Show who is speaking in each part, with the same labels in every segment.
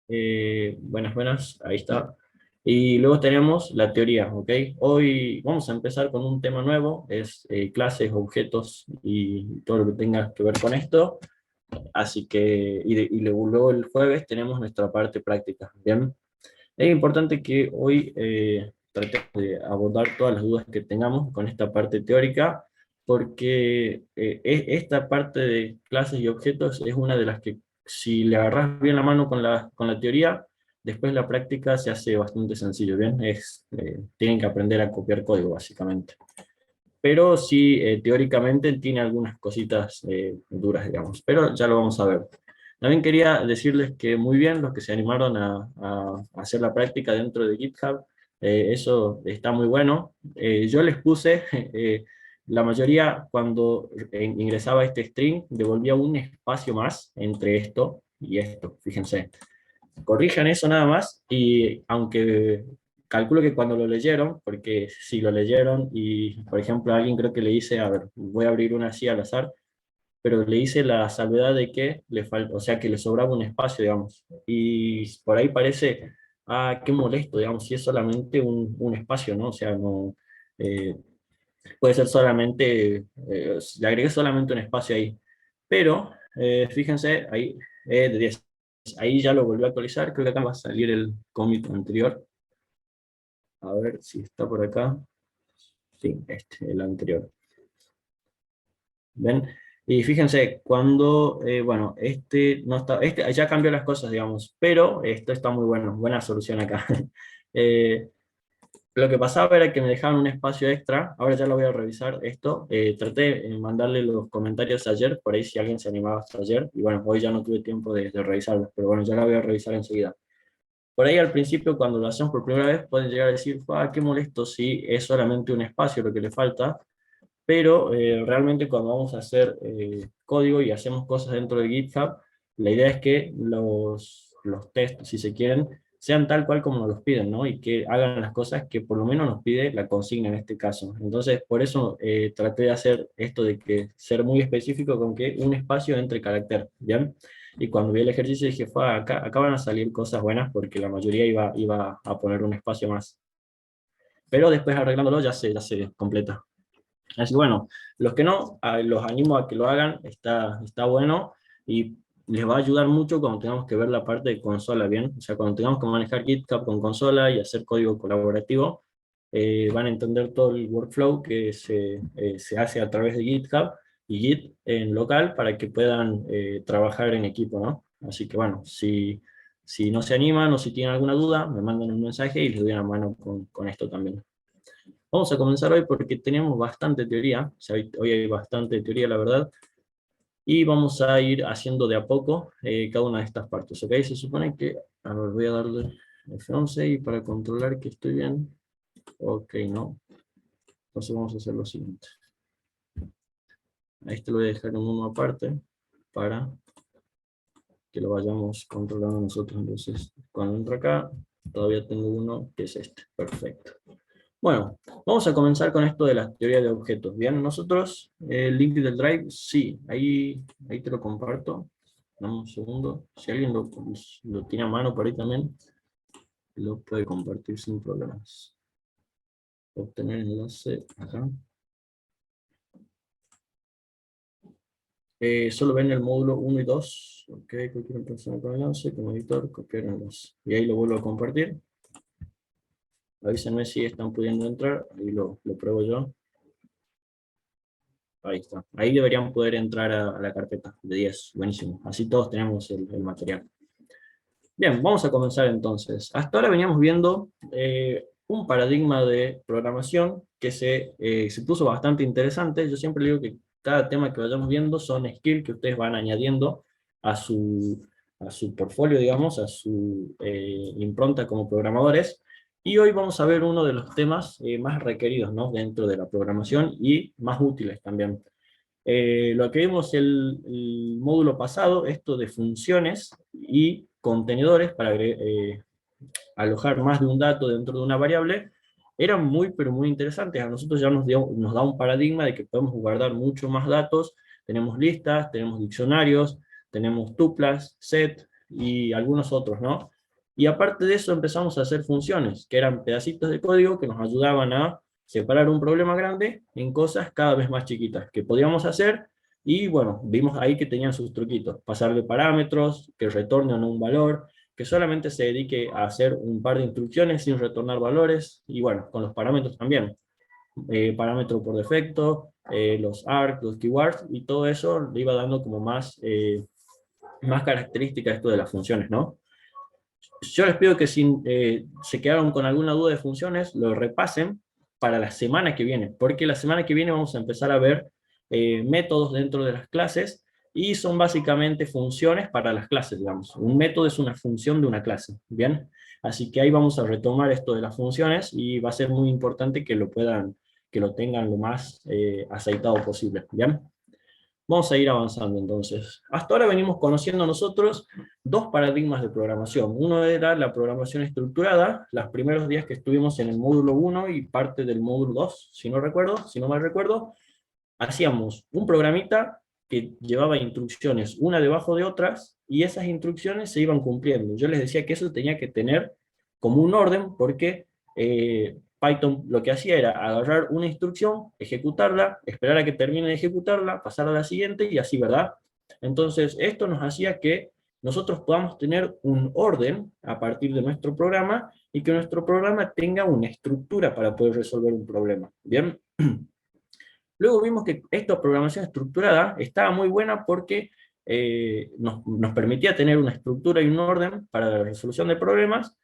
Speaker 1: Buenas, buenas, ahí está. Y luego tenemos la teoría, ¿ok? Hoy vamos a empezar con un tema nuevo, es clases, objetos y todo lo que tenga que ver con esto. Así que, luego el jueves tenemos nuestra parte práctica, ¿bien? Es importante que hoy tratemos de abordar todas las dudas que tengamos con esta parte teórica, porque esta parte de clases y objetos es una de las que, si le agarras bien la mano con la teoría, después la práctica se hace bastante sencillo, ¿bien? Tienen que aprender a copiar código, básicamente. Pero sí, teóricamente tiene algunas cositas duras, digamos, pero ya lo vamos a ver. También quería decirles que muy bien los que se animaron a hacer la práctica dentro de GitHub, eso está muy bueno. Yo les puse, la mayoría cuando ingresaba este string, devolvía un espacio más entre esto y esto, fíjense. Corrijan eso nada más, y aunque calculo que cuando lo leyeron, porque si lo leyeron y, por ejemplo, a alguien creo que le hice, a ver, voy a abrir una así al azar, pero le hice la salvedad de que le falta, o sea, que le sobraba un espacio, digamos. Y por ahí parece, qué molesto, digamos, si es solamente un espacio, ¿no? O sea, no, eh, puede ser solamente, le agregué solamente un espacio ahí. Pero, fíjense, ahí, de 10. Ahí ya lo volví a actualizar, creo que acá va a salir el commit anterior. A ver si está por acá. Sí, el anterior. ¿Ven? Y fíjense, cuando, bueno, no está, ya cambió las cosas, digamos, pero esto está muy bueno, buena solución acá. Eh, lo que pasaba era que me dejaban un espacio extra, ahora ya lo voy a revisar esto. Traté de mandarle los comentarios ayer, por ahí si alguien se animaba hasta ayer, y bueno, hoy ya no tuve tiempo de revisarlos, pero bueno, ya la voy a revisar enseguida. Por ahí al principio, cuando lo hacemos por primera vez, pueden llegar a decir, qué molesto si es solamente un espacio lo que le falta, pero realmente cuando vamos a hacer código y hacemos cosas dentro de GitHub, la idea es que los tests, si se quieren, sean tal cual como nos los piden, ¿no? Y que hagan las cosas que por lo menos nos pide la consigna en este caso. Entonces, por eso traté de hacer esto de que ser muy específico con que un espacio entre carácter, ¿bien? Y cuando vi el ejercicio dije, acá van a salir cosas buenas porque la mayoría iba a poner un espacio más. Pero después arreglándolo ya se completa. Así que bueno, los que no, los animo a que lo hagan, está bueno y les va a ayudar mucho cuando tengamos que ver la parte de consola, ¿bien? O sea, cuando tengamos que manejar GitHub con consola y hacer código colaborativo, van a entender todo el workflow que se hace a través de GitHub y Git en local para que puedan trabajar en equipo, ¿no? Así que bueno, si no se animan o si tienen alguna duda, me mandan un mensaje y les doy una mano con esto también. Vamos a comenzar hoy porque tenemos bastante teoría, o sea, hoy hay bastante teoría, la verdad, y vamos a ir haciendo de a poco cada una de estas partes, ¿ok? Se supone que, a ver, voy a darle F11 y para controlar que estoy bien, ok, no, entonces vamos a hacer lo siguiente. A este lo voy a dejar en uno aparte, para que lo vayamos controlando nosotros, entonces, cuando entro acá, todavía tengo uno que es este, perfecto. Bueno, vamos a comenzar con esto de la teoría de objetos. Bien, nosotros, el link del Drive, sí, ahí te lo comparto. Dame un segundo. Si alguien lo tiene a mano por ahí también, lo puede compartir sin problemas. Obtener enlace acá. Solo ven el módulo 1 y 2. Ok, cualquier persona con enlace, como editor, copiar enlace. Y ahí lo vuelvo a compartir. Avísenme si están pudiendo entrar, ahí lo pruebo yo. Ahí está. Ahí deberían poder entrar a la carpeta de 10. Buenísimo. Así todos tenemos el material. Bien, vamos a comenzar entonces. Hasta ahora veníamos viendo un paradigma de programación que se puso bastante interesante. Yo siempre digo que cada tema que vayamos viendo son skills que ustedes van añadiendo a su portfolio, digamos, a su impronta como programadores. Y hoy vamos a ver uno de los temas más requeridos, ¿no?, dentro de la programación y más útiles también. Lo que vimos el módulo pasado, esto de funciones y contenedores para alojar más de un dato dentro de una variable, eran muy, pero muy interesantes. A nosotros ya nos da un paradigma de que podemos guardar mucho más datos, tenemos listas, tenemos diccionarios, tenemos tuplas, set y algunos otros, ¿no? Y aparte de eso empezamos a hacer funciones, que eran pedacitos de código que nos ayudaban a separar un problema grande en cosas cada vez más chiquitas, que podíamos hacer, y bueno, vimos ahí que tenían sus truquitos, pasarle parámetros, que retornen un valor, que solamente se dedique a hacer un par de instrucciones sin retornar valores, y bueno, con los parámetros también. Parámetro por defecto, los args, los keywords, y todo eso le iba dando como más características a esto de las funciones, ¿no? Yo les pido que si se quedaron con alguna duda de funciones, lo repasen para la semana que viene, porque la semana que viene vamos a empezar a ver métodos dentro de las clases, y son básicamente funciones para las clases, digamos. Un método es una función de una clase, ¿bien? Así que ahí vamos a retomar esto de las funciones, y va a ser muy importante que que lo tengan lo más aceitado posible, ¿bien? Vamos a ir avanzando entonces. Hasta ahora venimos conociendo nosotros dos paradigmas de programación. Uno era la programación estructurada, los primeros días que estuvimos en el módulo 1 y parte del módulo 2, si no recuerdo, si no mal recuerdo, hacíamos un programita que llevaba instrucciones una debajo de otras, y esas instrucciones se iban cumpliendo. Yo les decía que eso tenía que tener como un orden, porque Python lo que hacía era agarrar una instrucción, ejecutarla, esperar a que termine de ejecutarla, pasar a la siguiente, y así, ¿verdad? Entonces, esto nos hacía que nosotros podamos tener un orden a partir de nuestro programa, y que nuestro programa tenga una estructura para poder resolver un problema. ¿Bien? Luego vimos que esta programación estructurada estaba muy buena porque nos permitía tener una estructura y un orden para la resolución de problemas,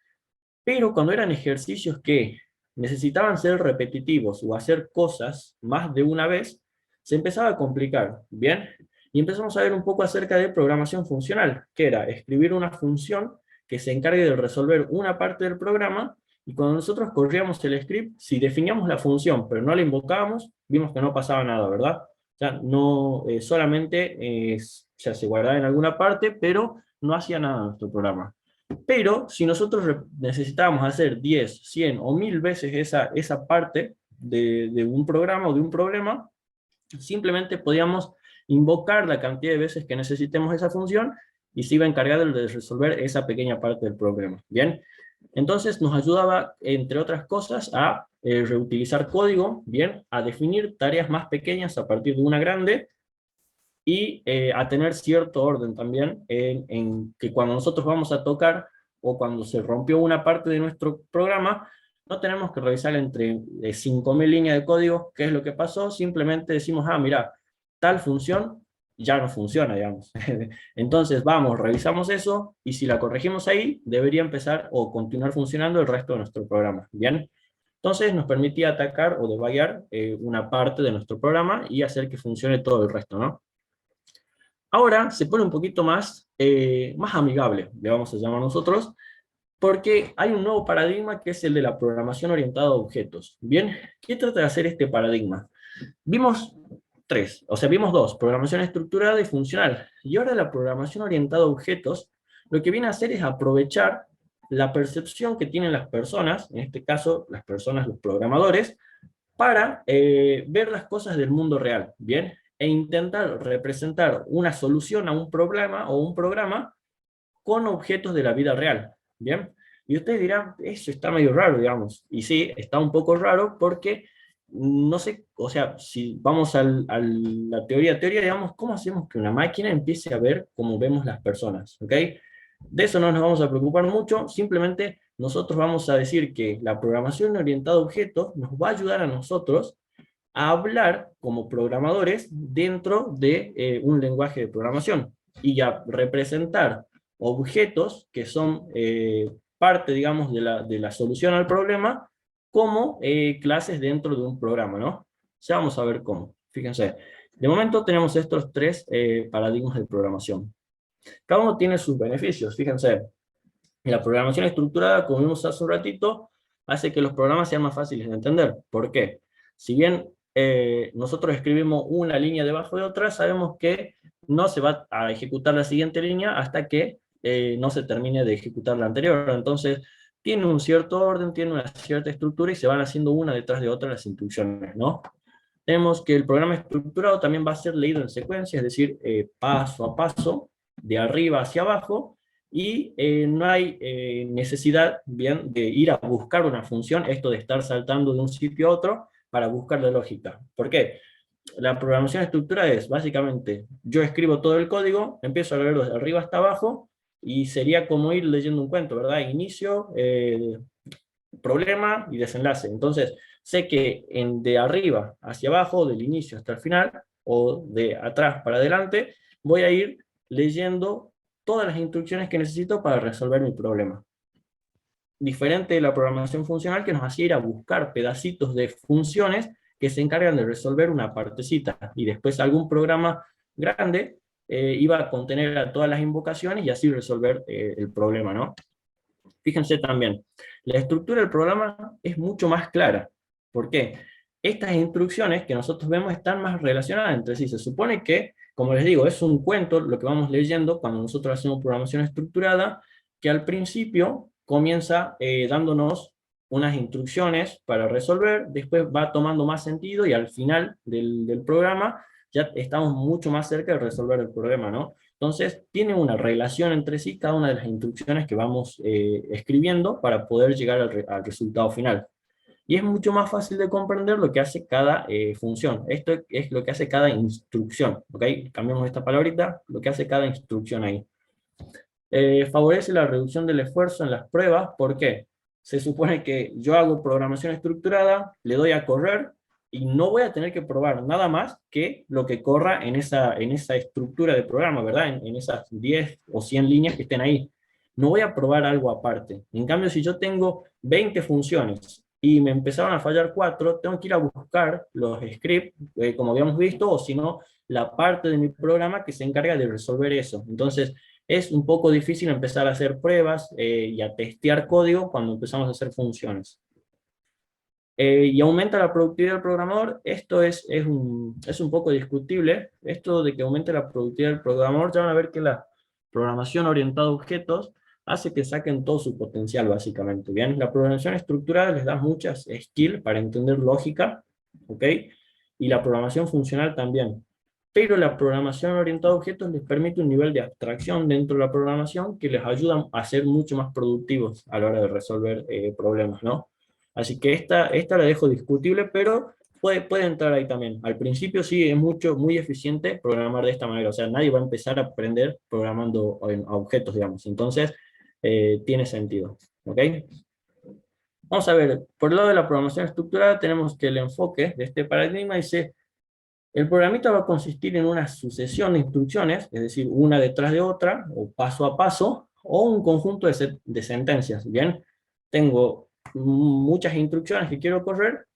Speaker 1: pero cuando eran ejercicios que necesitaban ser repetitivos o hacer cosas más de una vez, se empezaba a complicar, ¿bien? Y empezamos a ver un poco acerca de programación funcional, que era escribir una función que se encargue de resolver una parte del programa, y cuando nosotros corríamos el script, si definíamos la función pero no la invocábamos, vimos que no pasaba nada, ¿verdad? O sea, no, solamente ya se guardaba en alguna parte, pero no hacía nada nuestro programa. Pero si nosotros necesitábamos hacer 10, 100 o 1000 veces esa parte de un programa o de un problema, simplemente podíamos invocar la cantidad de veces que necesitemos esa función, y se iba a encargar de resolver esa pequeña parte del problema. ¿Bien? Entonces nos ayudaba, entre otras cosas, a reutilizar código, ¿bien? A definir tareas más pequeñas a partir de una grande, y a tener cierto orden también en que cuando nosotros vamos a tocar, o cuando se rompió una parte de nuestro programa, no tenemos que revisar entre 5000 líneas de código qué es lo que pasó, simplemente decimos, ah, mira, tal función ya no funciona, digamos. Entonces vamos, revisamos eso, y si la corregimos ahí, debería empezar o continuar funcionando el resto de nuestro programa, ¿bien? Entonces nos permitía atacar o debuggar una parte de nuestro programa y hacer que funcione todo el resto, ¿no? Ahora se pone un poquito más amigable, le vamos a llamar nosotros, porque hay un nuevo paradigma que es el de la programación orientada a objetos. Bien, ¿qué trata de hacer este paradigma? Vimos tres, o sea, vimos dos: programación estructurada y funcional. Y ahora la programación orientada a objetos, lo que viene a hacer es aprovechar la percepción que tienen las personas, en este caso las personas, los programadores, para ver las cosas del mundo real, ¿bien? E intentar representar una solución a un problema o un programa con objetos de la vida real, ¿bien? Y ustedes dirán, eso está medio raro, digamos. Y sí, está un poco raro porque, no sé, o sea, si vamos a la teoría, digamos, ¿cómo hacemos que una máquina empiece a ver como vemos las personas? ¿Ok? De eso no nos vamos a preocupar mucho, simplemente nosotros vamos a decir que la programación orientada a objetos nos va a ayudar a nosotros a hablar como programadores dentro de un lenguaje de programación, y a representar objetos que son parte, digamos, de la solución al problema, como clases dentro de un programa, ¿no? Ya vamos a ver cómo. Fíjense, de momento tenemos estos tres paradigmas de programación. Cada uno tiene sus beneficios, fíjense. La programación estructurada, como vimos hace un ratito, hace que los programas sean más fáciles de entender. ¿Por qué? Si bien nosotros escribimos una línea debajo de otra, sabemos que no se va a ejecutar la siguiente línea hasta que no se termine de ejecutar la anterior. Entonces, tiene un cierto orden, tiene una cierta estructura, y se van haciendo una detrás de otra las instrucciones, ¿no? Tenemos que el programa estructurado también va a ser leído en secuencia, es decir, paso a paso, de arriba hacia abajo, y no hay necesidad, bien, de ir a buscar una función, esto de estar saltando de un sitio a otro para buscar la lógica. ¿Por qué? La programación estructurada es, básicamente, yo escribo todo el código, empiezo a leerlo de arriba hasta abajo, y sería como ir leyendo un cuento, ¿verdad? Inicio, problema y desenlace. Entonces, sé que de arriba hacia abajo, del inicio hasta el final, o de atrás para adelante, voy a ir leyendo todas las instrucciones que necesito para resolver mi problema. Diferente de la programación funcional, que nos hacía ir a buscar pedacitos de funciones que se encargan de resolver una partecita, y después algún programa grande iba a contener a todas las invocaciones y así resolver el problema, ¿no? Fíjense también, la estructura del programa es mucho más clara. ¿Por qué? Estas instrucciones que nosotros vemos están más relacionadas entre sí. Se supone que, como les digo, es un cuento lo que vamos leyendo cuando nosotros hacemos programación estructurada, que al principio comienza dándonos unas instrucciones para resolver, después va tomando más sentido y al final del programa ya estamos mucho más cerca de resolver el problema, ¿no? Entonces, tiene una relación entre sí cada una de las instrucciones que vamos escribiendo para poder llegar al resultado final. Y es mucho más fácil de comprender lo que hace cada función. Esto es lo que hace cada instrucción, ¿ok? Cambiamos esta palabrita, lo que hace cada instrucción ahí. Favorece la reducción del esfuerzo en las pruebas. ¿Por qué? Se supone que yo hago programación estructurada, le doy a correr, y no voy a tener que probar nada más que lo que corra en esa estructura de programa, ¿verdad? En esas 10 o 100 líneas que estén ahí. No voy a probar algo aparte. En cambio, si yo tengo 20 funciones y me empezaron a fallar 4, tengo que ir a buscar los scripts, como habíamos visto, o si no, la parte de mi programa que se encarga de resolver eso. Entonces, es un poco difícil empezar a hacer pruebas y a testear código cuando empezamos a hacer funciones. Y aumenta la productividad del programador. Esto es un poco discutible. Esto de que aumente la productividad del programador, ya van a ver que la programación orientada a objetos hace que saquen todo su potencial, básicamente. Bien, la programación estructurada les da muchas skills para entender lógica, ¿ok? Y la programación funcional también. Pero la programación orientada a objetos les permite un nivel de abstracción dentro de la programación que les ayuda a ser mucho más productivos a la hora de resolver problemas, ¿no? Así que esta la dejo discutible, pero puede entrar ahí también. Al principio sí es muy eficiente programar de esta manera, o sea, nadie va a empezar a aprender programando a objetos, digamos. Entonces, tiene sentido, ¿ok? Vamos a ver, por el lado de la programación estructurada tenemos que el enfoque de este paradigma dice: el programita va a consistir en una sucesión de instrucciones, es decir, una detrás de otra, o paso a paso, o un conjunto de sentencias, ¿bien? Tengo muchas instrucciones que quiero correr,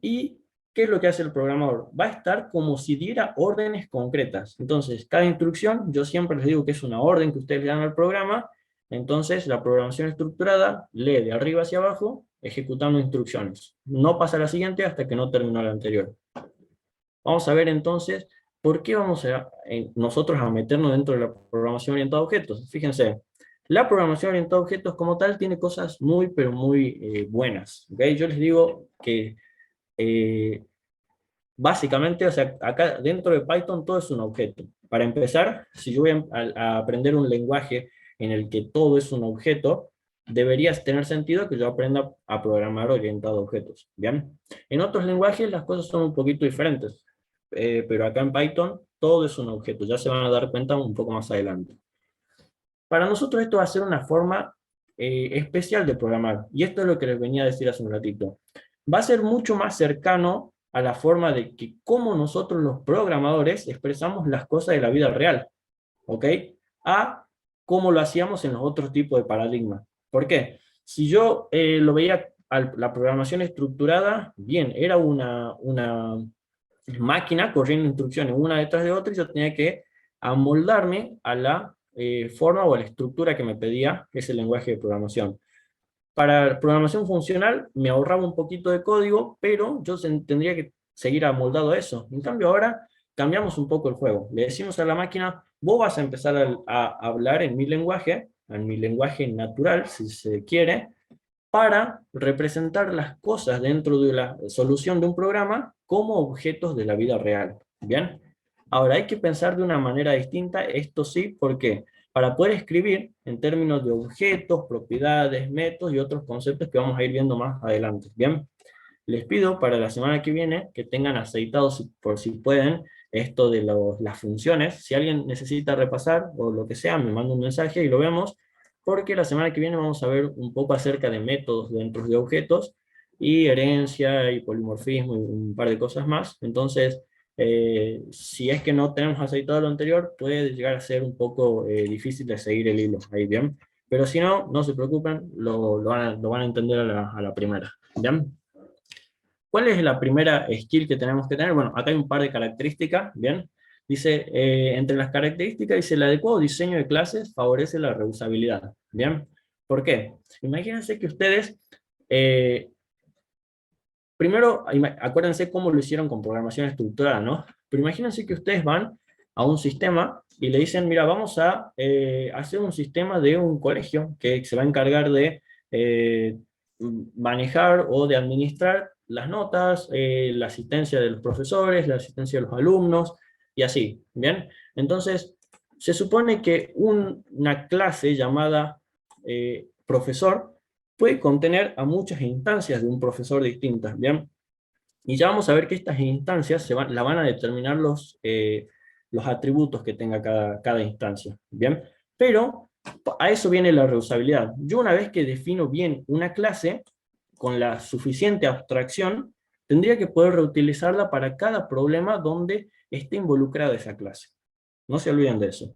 Speaker 1: y ¿qué es lo que hace el programador? Va a estar como si diera órdenes concretas. Entonces, cada instrucción, yo siempre les digo que es una orden que ustedes le dan al programa. Entonces, la programación estructurada lee de arriba hacia abajo, ejecutando instrucciones. No pasa a la siguiente hasta que no terminó la anterior. Vamos a ver entonces por qué vamos nosotros a meternos dentro de la programación orientada a objetos. Fíjense, la programación orientada a objetos como tal tiene cosas muy, pero muy buenas. ¿Okay? Yo les digo que básicamente, o sea, acá dentro de Python todo es un objeto. Para empezar, si yo voy a aprender un lenguaje en el que todo es un objeto, debería tener sentido que yo aprenda a programar orientado a objetos. ¿Bien? En otros lenguajes las cosas son un poquito diferentes, pero acá en Python todo es un objeto. Ya se van a dar cuenta un poco más adelante. Para nosotros esto va a ser una forma especial de programar, y esto es lo que les venía a decir hace un ratito. Va a ser mucho más cercano a la forma de que cómo nosotros los programadores expresamos las cosas de la vida real, ¿ok? A cómo lo hacíamos en los otros tipos de paradigmas. ¿Por qué? Si yo lo veía la programación estructurada, bien, era una máquina corriendo instrucciones una detrás de otra, y yo tenía que amoldarme a la forma o a la estructura que me pedía ese lenguaje de programación. Para programación funcional me ahorraba un poquito de código, pero yo tendría que seguir amoldado a eso. En cambio ahora cambiamos un poco el juego. Le decimos a la máquina: vos vas a empezar a hablar en mi lenguaje natural, si se quiere, para representar las cosas dentro de la solución de un programa como objetos de la vida real. ¿Bien? Ahora, hay que pensar de una manera distinta, esto sí, ¿por qué? Para poder escribir en términos de objetos, propiedades, métodos y otros conceptos que vamos a ir viendo más adelante, ¿bien? Les pido para la semana que viene que tengan aceitados, por si pueden, esto de las funciones. Si alguien necesita repasar o lo que sea, me manda un mensaje y lo vemos, porque la semana que viene vamos a ver un poco acerca de métodos dentro de objetos, y herencia y polimorfismo y un par de cosas más. Entonces, si es que no tenemos aceitado lo anterior, puede llegar a ser un poco difícil de seguir el hilo, ahí bien. Pero si no, no se preocupen, lo van a entender a la primera, ¿bien? ¿Cuál es la primera skill que tenemos que tener? Bueno, acá hay un par de características, ¿bien? Dice, entre las características, dice, el adecuado diseño de clases favorece la reusabilidad, ¿bien? ¿Por qué? Imagínense que ustedes, eh, primero, acuérdense cómo lo hicieron con programación estructurada, ¿no? Pero imagínense que ustedes van a un sistema y le dicen, mira, vamos a hacer un sistema de un colegio que se va a encargar de manejar o de administrar las notas, la asistencia de los profesores, la asistencia de los alumnos, y así, ¿bien? Entonces, se supone que una clase llamada profesor puede contener a muchas instancias de un profesor distintas, ¿bien? Y ya vamos a ver que estas instancias la van a determinar los atributos que tenga cada instancia, ¿bien? Pero a eso viene la reusabilidad. Yo una vez que defino bien una clase, con la suficiente abstracción, tendría que poder reutilizarla para cada problema donde esté involucrada esa clase. No se olviden de eso.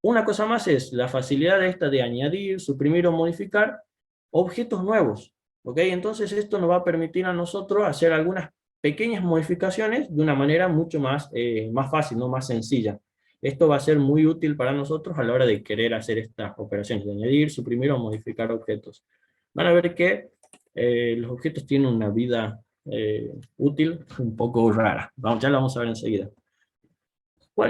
Speaker 1: Una cosa más es la facilidad esta de añadir, suprimir o modificar objetos nuevos. ¿Ok? Entonces esto nos va a permitir a nosotros hacer algunas pequeñas modificaciones de una manera mucho más fácil, ¿no? Más sencilla. Esto va a ser muy útil para nosotros a la hora de querer hacer estas operaciones, de añadir, suprimir o modificar objetos. Van a ver que los objetos tienen una vida útil un poco rara. Ya lo vamos a ver enseguida.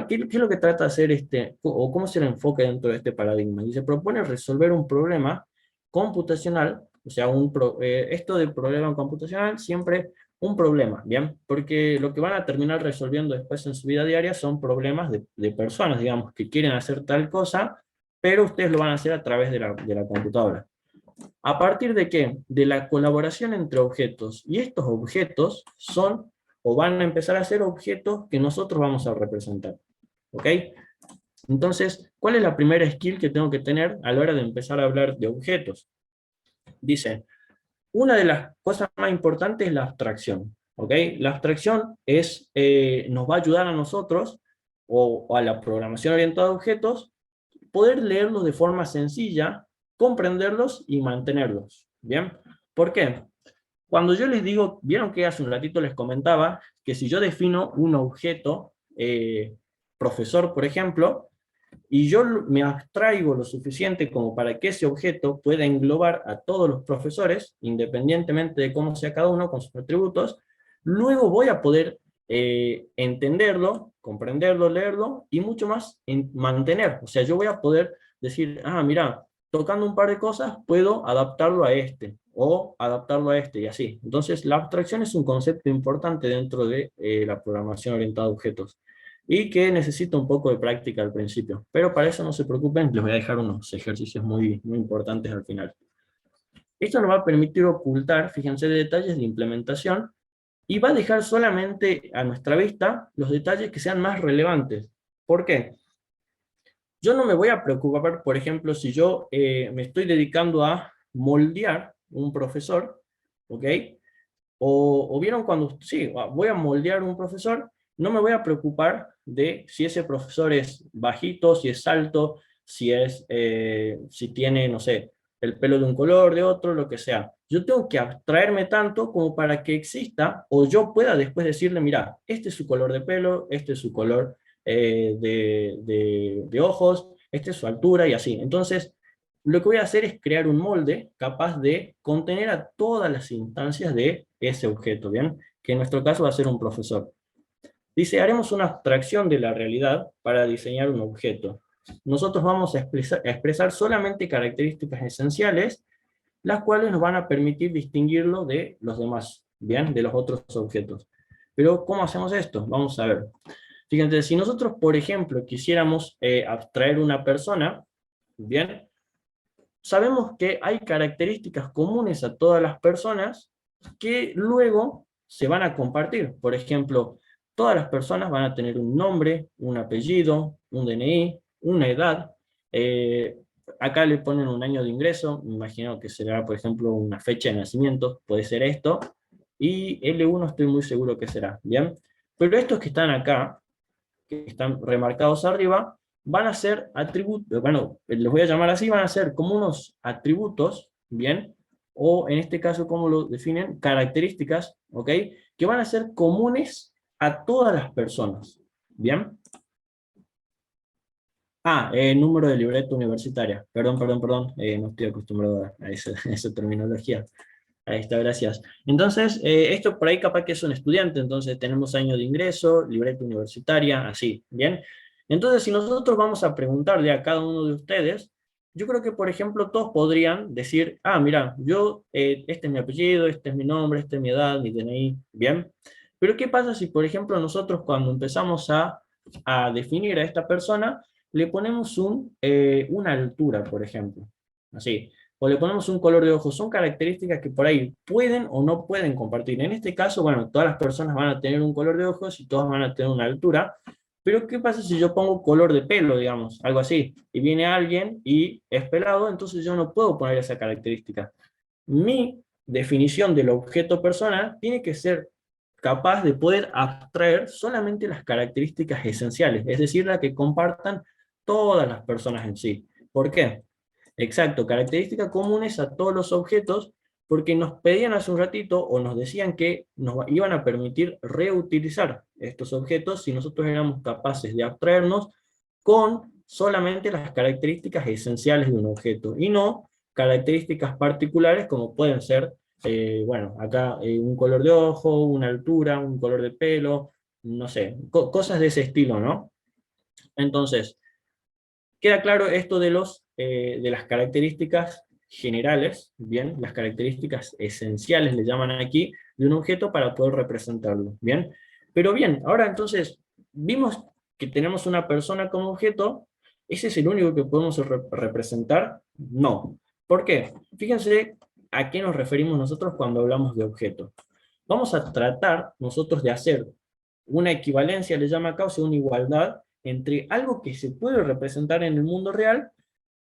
Speaker 1: ¿Qué es lo que trata de hacer o cómo se le enfoca dentro de este paradigma? Y se propone resolver un problema computacional, o sea, esto del problema computacional, siempre un problema, ¿bien? Porque lo que van a terminar resolviendo después en su vida diaria son problemas de personas, digamos, que quieren hacer tal cosa, pero ustedes lo van a hacer a través de la computadora. ¿A partir de qué? De la colaboración entre objetos. Y estos objetos son, o van a empezar a ser objetos que nosotros vamos a representar. ¿Ok? Entonces, ¿cuál es la primera skill que tengo que tener a la hora de empezar a hablar de objetos? Dice, una de las cosas más importantes es la abstracción. ¿Ok? La abstracción nos va a ayudar a nosotros, o a la programación orientada a objetos, poder leerlos de forma sencilla, comprenderlos y mantenerlos. ¿Bien? ¿Por qué? Cuando yo les digo, vieron que hace un ratito les comentaba que si yo defino un objeto, profesor, por ejemplo, y yo me abstraigo lo suficiente como para que ese objeto pueda englobar a todos los profesores, independientemente de cómo sea cada uno con sus atributos, luego voy a poder entenderlo, comprenderlo, leerlo, y mucho más mantener. O sea, yo voy a poder decir, mira, tocando un par de cosas, puedo adaptarlo a este, o adaptarlo a este, y así. Entonces, la abstracción es un concepto importante dentro de la programación orientada a objetos, y que necesita un poco de práctica al principio. Pero para eso no se preocupen, les voy a dejar unos ejercicios muy, muy importantes al final. Esto nos va a permitir ocultar, fíjense, detalles de implementación, y va a dejar solamente a nuestra vista los detalles que sean más relevantes. ¿Por qué? Yo no me voy a preocupar, por ejemplo, si yo me estoy dedicando a moldear un profesor, ¿ok? O vieron cuando, sí, voy a moldear un profesor, no me voy a preocupar de si ese profesor es bajito, si es alto, si tiene, no sé, el pelo de un color, de otro, lo que sea. Yo tengo que abstraerme tanto como para que exista, o yo pueda después decirle, mira, este es su color de pelo, este es su color de ojos, esta es su altura, y así. Entonces, lo que voy a hacer es crear un molde capaz de contener a todas las instancias de ese objeto, ¿bien? Que en nuestro caso va a ser un profesor. Dice, haremos una abstracción de la realidad para diseñar un objeto. Nosotros vamos a expresar solamente características esenciales, las cuales nos van a permitir distinguirlo de los demás, ¿bien? De los otros objetos. Pero, ¿cómo hacemos esto? Vamos a ver. Fíjense, si nosotros, por ejemplo, quisiéramos abstraer una persona, ¿bien? Sabemos que hay características comunes a todas las personas que luego se van a compartir. Por ejemplo, todas las personas van a tener un nombre, un apellido, un DNI, una edad. eh, Acá le ponen un año de ingreso, me imagino que será, por ejemplo, una fecha de nacimiento, puede ser esto, y L1 estoy muy seguro que será, ¿bien? Pero estos que están acá, que están remarcados arriba, van a ser atributos, bueno, los voy a llamar así, van a ser como unos atributos, ¿bien? O en este caso, como lo definen, características, ¿ok? Que van a ser comunes a todas las personas, ¿bien? Número de libreta universitaria. Perdón, no estoy acostumbrado a a esa terminología. Ahí está, gracias. Entonces, esto por ahí capaz que es un estudiante, entonces tenemos año de ingreso, libreta universitaria, así, ¿bien? Entonces, si nosotros vamos a preguntarle a cada uno de ustedes, yo creo que, por ejemplo, todos podrían decir, mira, yo, este es mi apellido, este es mi nombre, esta es mi edad, mi DNI, ¿bien? Pero ¿qué pasa si, por ejemplo, nosotros cuando empezamos a definir a esta persona, le ponemos una altura, por ejemplo, así? O le ponemos un color de ojos, son características que por ahí pueden o no pueden compartir. En este caso, bueno, todas las personas van a tener un color de ojos y todas van a tener una altura, pero ¿qué pasa si yo pongo color de pelo, digamos, algo así? Y viene alguien y es pelado, entonces yo no puedo poner esa característica. Mi definición del objeto persona tiene que ser capaz de poder abstraer solamente las características esenciales, es decir, las que compartan todas las personas en sí. ¿Por qué? Exacto, características comunes a todos los objetos, porque nos pedían hace un ratito o nos decían que nos iban a permitir reutilizar estos objetos si nosotros éramos capaces de abstraernos con solamente las características esenciales de un objeto y no características particulares como pueden ser, bueno, acá un color de ojo, una altura, un color de pelo, no sé, cosas de ese estilo, ¿no? Entonces, queda claro esto de las características generales, bien, las características esenciales le llaman aquí, de un objeto para poder representarlo, bien. Pero bien, ahora entonces, vimos que tenemos una persona como objeto, ¿ese es el único que podemos representar? No. ¿Por qué? Fíjense a qué nos referimos nosotros cuando hablamos de objeto. Vamos a tratar nosotros de hacer una equivalencia, le llama acá, o sea, una igualdad, entre algo que se puede representar en el mundo real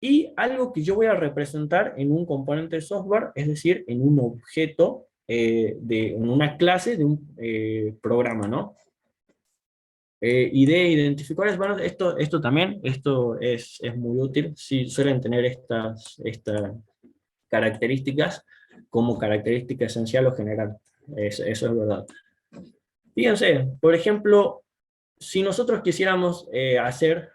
Speaker 1: y algo que yo voy a representar en un componente de software, es decir, en un objeto, en una clase de un programa, ¿no? De identificadores, bueno, esto también, esto es muy útil, sí, suelen tener estas características como característica esencial o general, eso es verdad. Fíjense, por ejemplo, si nosotros quisiéramos hacer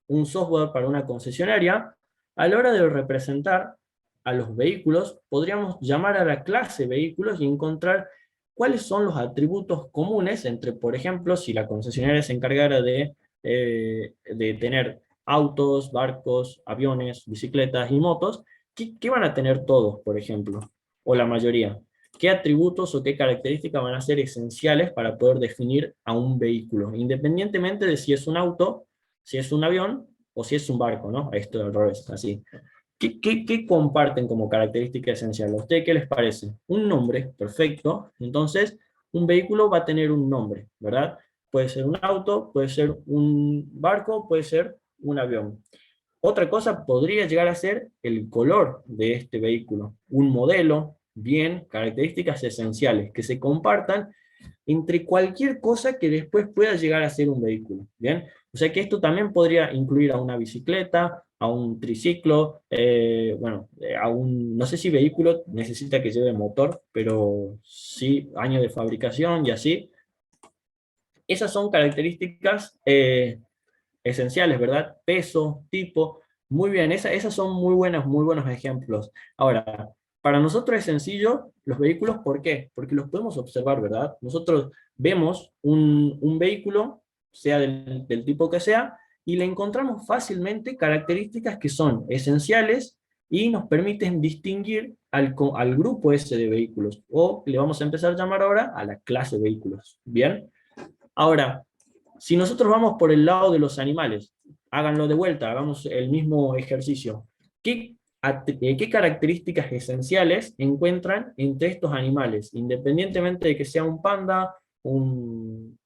Speaker 1: un software para una concesionaria, a la hora de representar a los vehículos, podríamos llamar a la clase vehículos y encontrar cuáles son los atributos comunes entre, por ejemplo, si la concesionaria se encargara de tener autos, barcos, aviones, bicicletas y motos, ¿qué van a tener todos, por ejemplo? O la mayoría. ¿Qué atributos o qué características van a ser esenciales para poder definir a un vehículo? Independientemente de si es un auto, si es un avión o si es un barco, ¿no? Esto al revés, así. ¿Qué comparten como característica esencial? ¿A ustedes qué les parece? Un nombre, perfecto. Entonces, un vehículo va a tener un nombre, ¿verdad? Puede ser un auto, puede ser un barco, puede ser un avión. Otra cosa podría llegar a ser el color de este vehículo, un modelo, bien, características esenciales que se compartan entre cualquier cosa que después pueda llegar a ser un vehículo, bien. O sea que esto también podría incluir a una bicicleta, a un triciclo, no sé si vehículo necesita que lleve motor, pero sí año de fabricación y así. Esas son características esenciales, ¿verdad? Peso, tipo, muy bien, esas son muy buenos ejemplos. Ahora, para nosotros es sencillo los vehículos, ¿por qué? Porque los podemos observar, ¿verdad? Nosotros vemos un vehículo, sea del tipo que sea, y le encontramos fácilmente características que son esenciales y nos permiten distinguir al grupo ese de vehículos, o le vamos a empezar a llamar ahora a la clase de vehículos, ¿bien? Ahora, Si nosotros vamos por el lado de los animales, háganlo de vuelta, hagamos el mismo ejercicio. ¿Qué características esenciales encuentran entre estos animales? Independientemente de que sea un panda, un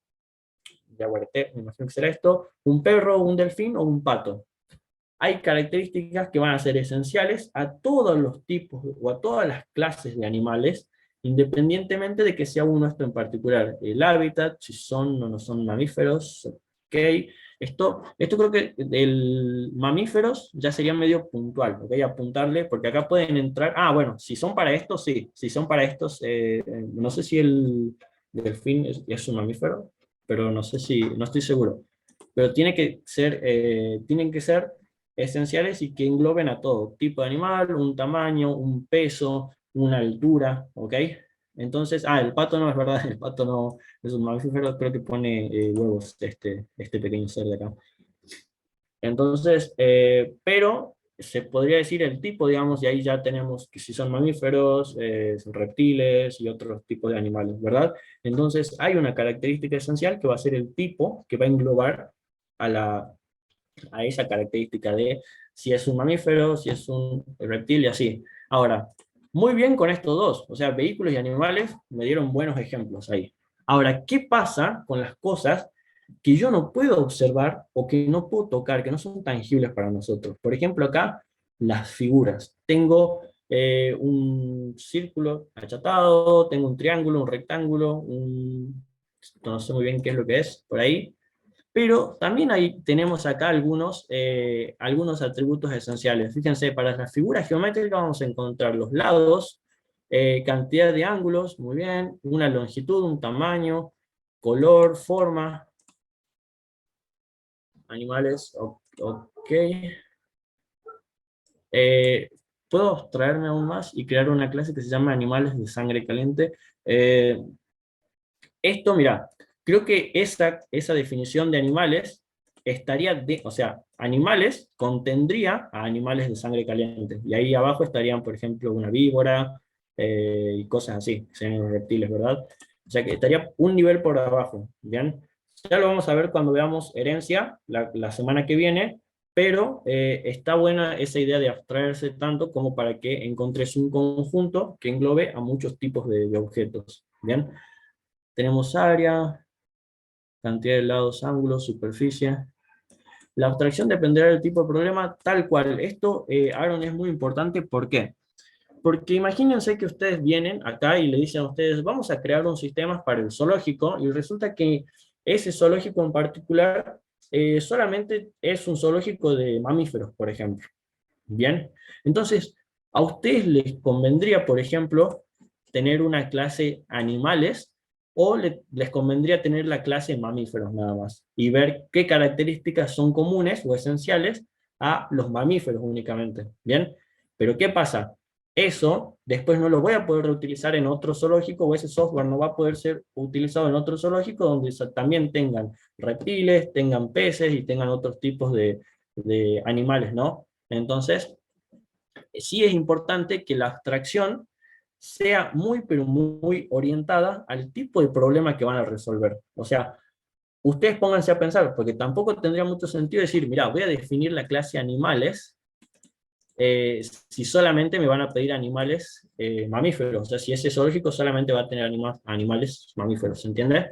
Speaker 1: yaguareté, me imagino que será esto, un perro, un delfín o un pato. Hay características que van a ser esenciales a todos los tipos o a todas las clases de animales, independientemente de que sea uno esto en particular. El hábitat, si son o no son mamíferos, ok. Esto creo que el mamíferos ya sería medio puntual, ok, apuntarle, porque acá pueden entrar, bueno, si son para estos, sí, si son para estos, no sé si el delfín es un mamífero, pero no sé si, no estoy seguro. Pero tienen que ser esenciales y que engloben a todo, tipo de animal, un tamaño, un peso, una altura, ¿ok? Entonces, el pato no es verdad, el pato no es un mamífero, creo que pone huevos este pequeño ser de acá. Entonces, pero se podría decir el tipo, digamos, y ahí ya tenemos que si son mamíferos, son reptiles y otros tipos de animales, ¿verdad? Entonces, hay una característica esencial que va a ser el tipo, que va a englobar a a esa característica de si es un mamífero, si es un reptil y así. Ahora, muy bien con estos dos, o sea, vehículos y animales me dieron buenos ejemplos ahí. Ahora, ¿qué pasa con las cosas que yo no puedo observar o que no puedo tocar, que no son tangibles para nosotros? Por ejemplo, acá, las figuras. Tengo un círculo achatado, tengo un triángulo, un rectángulo, no sé muy bien qué es lo que es, por ahí, pero también tenemos acá algunos atributos esenciales. Fíjense, para las figuras geométricas vamos a encontrar los lados, cantidad de ángulos, muy bien, una longitud, un tamaño, color, forma, animales, ok. Eh, Puedo traerme aún más y crear una clase que se llama animales de sangre caliente. Eh, mira, creo que esa definición de animales o sea, animales contendría a animales de sangre caliente. Y ahí abajo estarían, por ejemplo, una víbora y cosas así, que serían los reptiles, ¿verdad? O sea que estaría un nivel por abajo, ¿bien? Ya lo vamos a ver cuando veamos herencia la semana que viene, pero está buena esa idea de abstraerse tanto como para que encontres un conjunto que englobe a muchos tipos de objetos, ¿bien? Tenemos área, cantidad de lados, ángulos, superficie. La abstracción dependerá del tipo de problema, tal cual. Esto, Aaron, es muy importante. ¿Por qué? Porque imagínense que ustedes vienen acá y le dicen a ustedes, vamos a crear un sistema para el zoológico, y resulta que ese zoológico en particular solamente es un zoológico de mamíferos, por ejemplo. Bien, entonces, a ustedes les convendría, por ejemplo, tener una clase animales o les convendría tener la clase mamíferos nada más y ver qué características son comunes o esenciales a los mamíferos únicamente. Bien, pero ¿qué pasa? Eso después no lo voy a poder reutilizar en otro zoológico, o ese software no va a poder ser utilizado en otro zoológico donde también tengan reptiles, tengan peces y tengan otros tipos de animales, ¿no? Entonces, sí es importante que la abstracción sea muy, pero muy orientada al tipo de problema que van a resolver. O sea, ustedes pónganse a pensar, porque tampoco tendría mucho sentido decir, mira, voy a definir la clase animales si solamente me van a pedir animales mamíferos. O sea, si ese zoológico solamente va a tener animales mamíferos, ¿se entiende?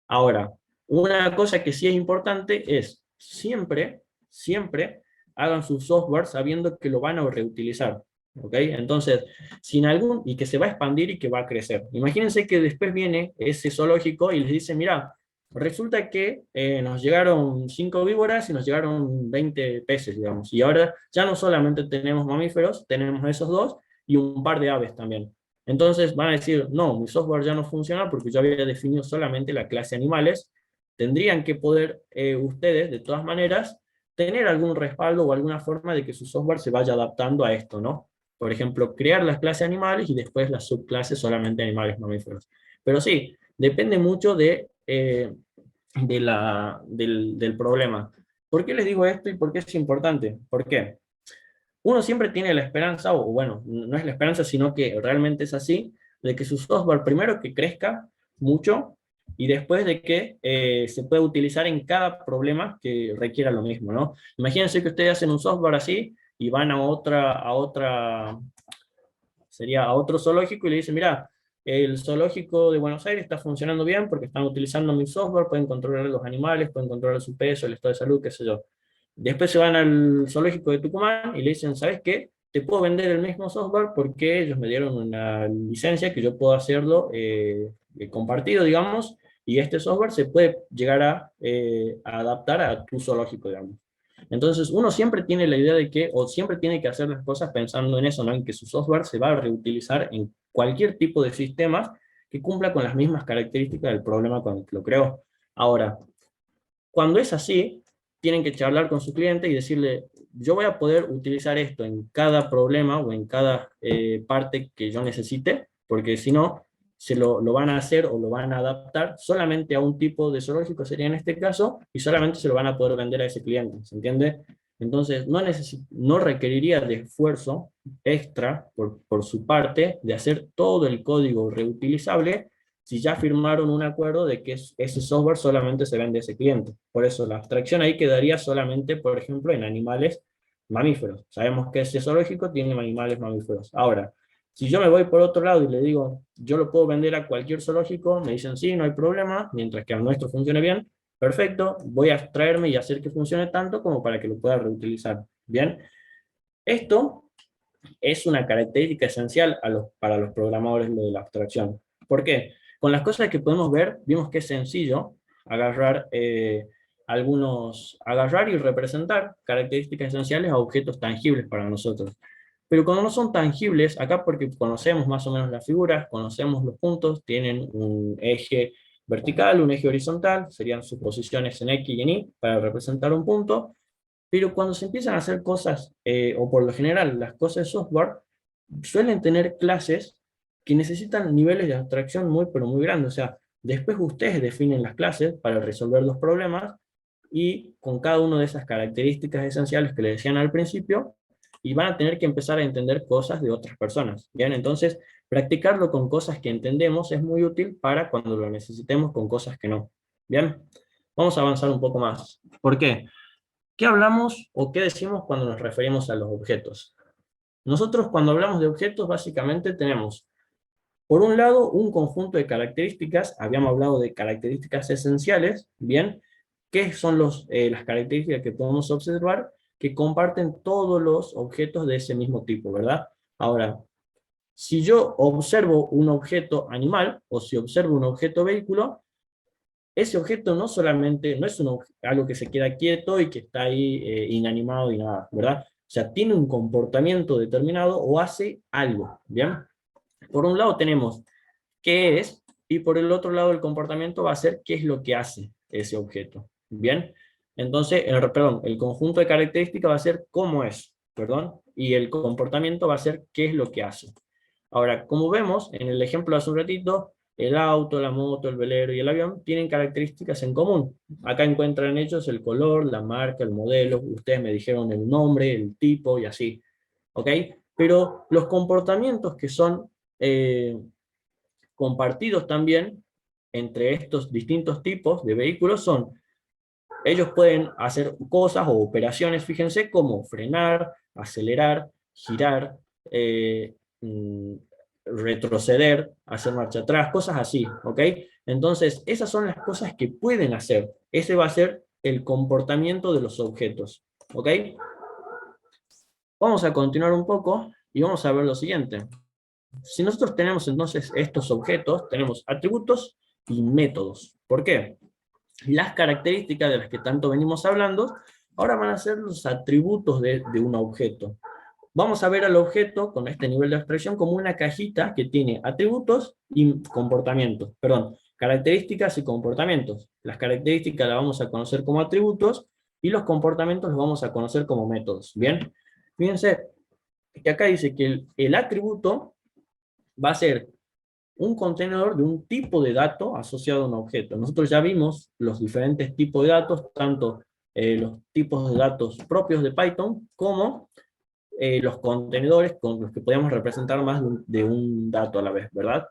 Speaker 1: Ahora, una cosa que sí es importante es siempre hagan su software sabiendo que lo van a reutilizar. ¿Ok? Entonces, y que se va a expandir y que va a crecer. Imagínense que después viene ese zoológico y les dice, mira, resulta que nos llegaron 5 víboras y nos llegaron 20 peces, digamos. Y ahora ya no solamente tenemos mamíferos, tenemos esos dos y un par de aves también. Entonces van a decir, no, mi software ya no funciona porque yo había definido solamente la clase animales. Tendrían que poder ustedes, de todas maneras, tener algún respaldo o alguna forma de que su software se vaya adaptando a esto, ¿no? Por ejemplo, crear las clases animales y después las subclases solamente animales mamíferos. Pero sí, depende mucho del problema. ¿Por qué les digo esto y por qué es importante? ¿Por qué? Uno siempre tiene la esperanza, o bueno, no es la esperanza, sino que realmente es así, de que su software primero que crezca mucho y después de que se puede utilizar en cada problema que requiera lo mismo, ¿no? Imagínense que ustedes hacen un software así y van sería a otro zoológico y le dicen, mira, el zoológico de Buenos Aires está funcionando bien porque están utilizando mi software, pueden controlar los animales, pueden controlar su peso, el estado de salud, qué sé yo. Después se van al zoológico de Tucumán y le dicen, ¿sabes qué? Te puedo vender el mismo software porque ellos me dieron una licencia que yo puedo hacerlo compartido, digamos, y este software se puede llegar a adaptar a tu zoológico, digamos. Entonces, uno siempre tiene la idea de que, o siempre tiene que hacer las cosas pensando en eso, ¿no? En que su software se va a reutilizar en cualquier tipo de sistemas que cumpla con las mismas características del problema con el que lo creó. Ahora, cuando es así, tienen que charlar con su cliente y decirle, yo voy a poder utilizar esto en cada problema o en cada parte que yo necesite, porque si no, lo van a hacer o lo van a adaptar solamente a un tipo de zoológico, sería en este caso, y solamente se lo van a poder vender a ese cliente, ¿se entiende? Entonces, no requeriría de esfuerzo extra por su parte de hacer todo el código reutilizable si ya firmaron un acuerdo de que ese software solamente se vende a ese cliente. Por eso la abstracción ahí quedaría solamente, por ejemplo, en animales mamíferos. Sabemos que ese zoológico tiene animales mamíferos. Ahora, si yo me voy por otro lado y le digo, yo lo puedo vender a cualquier zoológico, me dicen sí, no hay problema, mientras que al nuestro funcione bien, perfecto, voy a abstraerme y hacer que funcione tanto como para que lo pueda reutilizar. Bien, esto es una característica esencial para los programadores lo de la abstracción. ¿Por qué? Con las cosas que podemos ver, vimos que es sencillo agarrar, agarrar y representar características esenciales a objetos tangibles para nosotros. Pero cuando no son tangibles, acá porque conocemos más o menos las figuras, conocemos los puntos, tienen un eje vertical, un eje horizontal, serían sus posiciones en X y en Y para representar un punto, pero cuando se empiezan a hacer cosas, o por lo general las cosas de software, suelen tener clases que necesitan niveles de abstracción muy, pero muy grandes. O sea, después ustedes definen las clases para resolver los problemas y con cada una de esas características esenciales que le decían al principio, y van a tener que empezar a entender cosas de otras personas. Bien, entonces, practicarlo con cosas que entendemos es muy útil para cuando lo necesitemos con cosas que no. Bien, vamos a avanzar un poco más. ¿Por qué? ¿Qué hablamos o qué decimos cuando nos referimos a los objetos? Nosotros cuando hablamos de objetos básicamente tenemos, por un lado, un conjunto de características, habíamos hablado de características esenciales, ¿bien? ¿Qué son las características que podemos observar que comparten todos los objetos de ese mismo tipo, ¿verdad? Ahora, si yo observo un objeto animal, o si observo un objeto vehículo, ese objeto no solamente, no es algo que se queda quieto y que está ahí inanimado y nada, ¿verdad? O sea, tiene un comportamiento determinado o hace algo, ¿bien? Por un lado tenemos qué es, y por el otro lado el comportamiento va a ser qué es lo que hace ese objeto, ¿bien? Entonces, perdón, el conjunto de características va a ser cómo es, perdón, y el comportamiento va a ser qué es lo que hace. Ahora, como vemos en el ejemplo de hace un ratito, el auto, la moto, el velero y el avión tienen características en común. Acá encuentran ellos el color, la marca, el modelo, ustedes me dijeron el nombre, el tipo y así, ¿ok? Pero los comportamientos que son compartidos también entre estos distintos tipos de vehículos son, ellos pueden hacer cosas o operaciones, fíjense, como frenar, acelerar, girar, mm, retroceder, hacer marcha atrás, cosas así, ¿ok? Entonces, esas son las cosas que pueden hacer. Ese va a ser el comportamiento de los objetos, ¿ok? Vamos a continuar un poco y vamos a ver lo siguiente. Si nosotros tenemos entonces estos objetos, tenemos atributos y métodos. ¿Por qué? Las características de las que tanto venimos hablando, ahora van a ser los atributos de un objeto. Vamos a ver al objeto con este nivel de abstracción como una cajita que tiene atributos y comportamientos, perdón, características y comportamientos. Las características las vamos a conocer como atributos y los comportamientos los vamos a conocer como métodos. Bien, fíjense que acá dice que el atributo va a ser un contenedor de un tipo de dato asociado a un objeto. Nosotros ya vimos los diferentes tipos de datos, tanto los tipos de datos propios de Python, como los contenedores con los que podemos representar más de un dato a la vez, ¿verdad?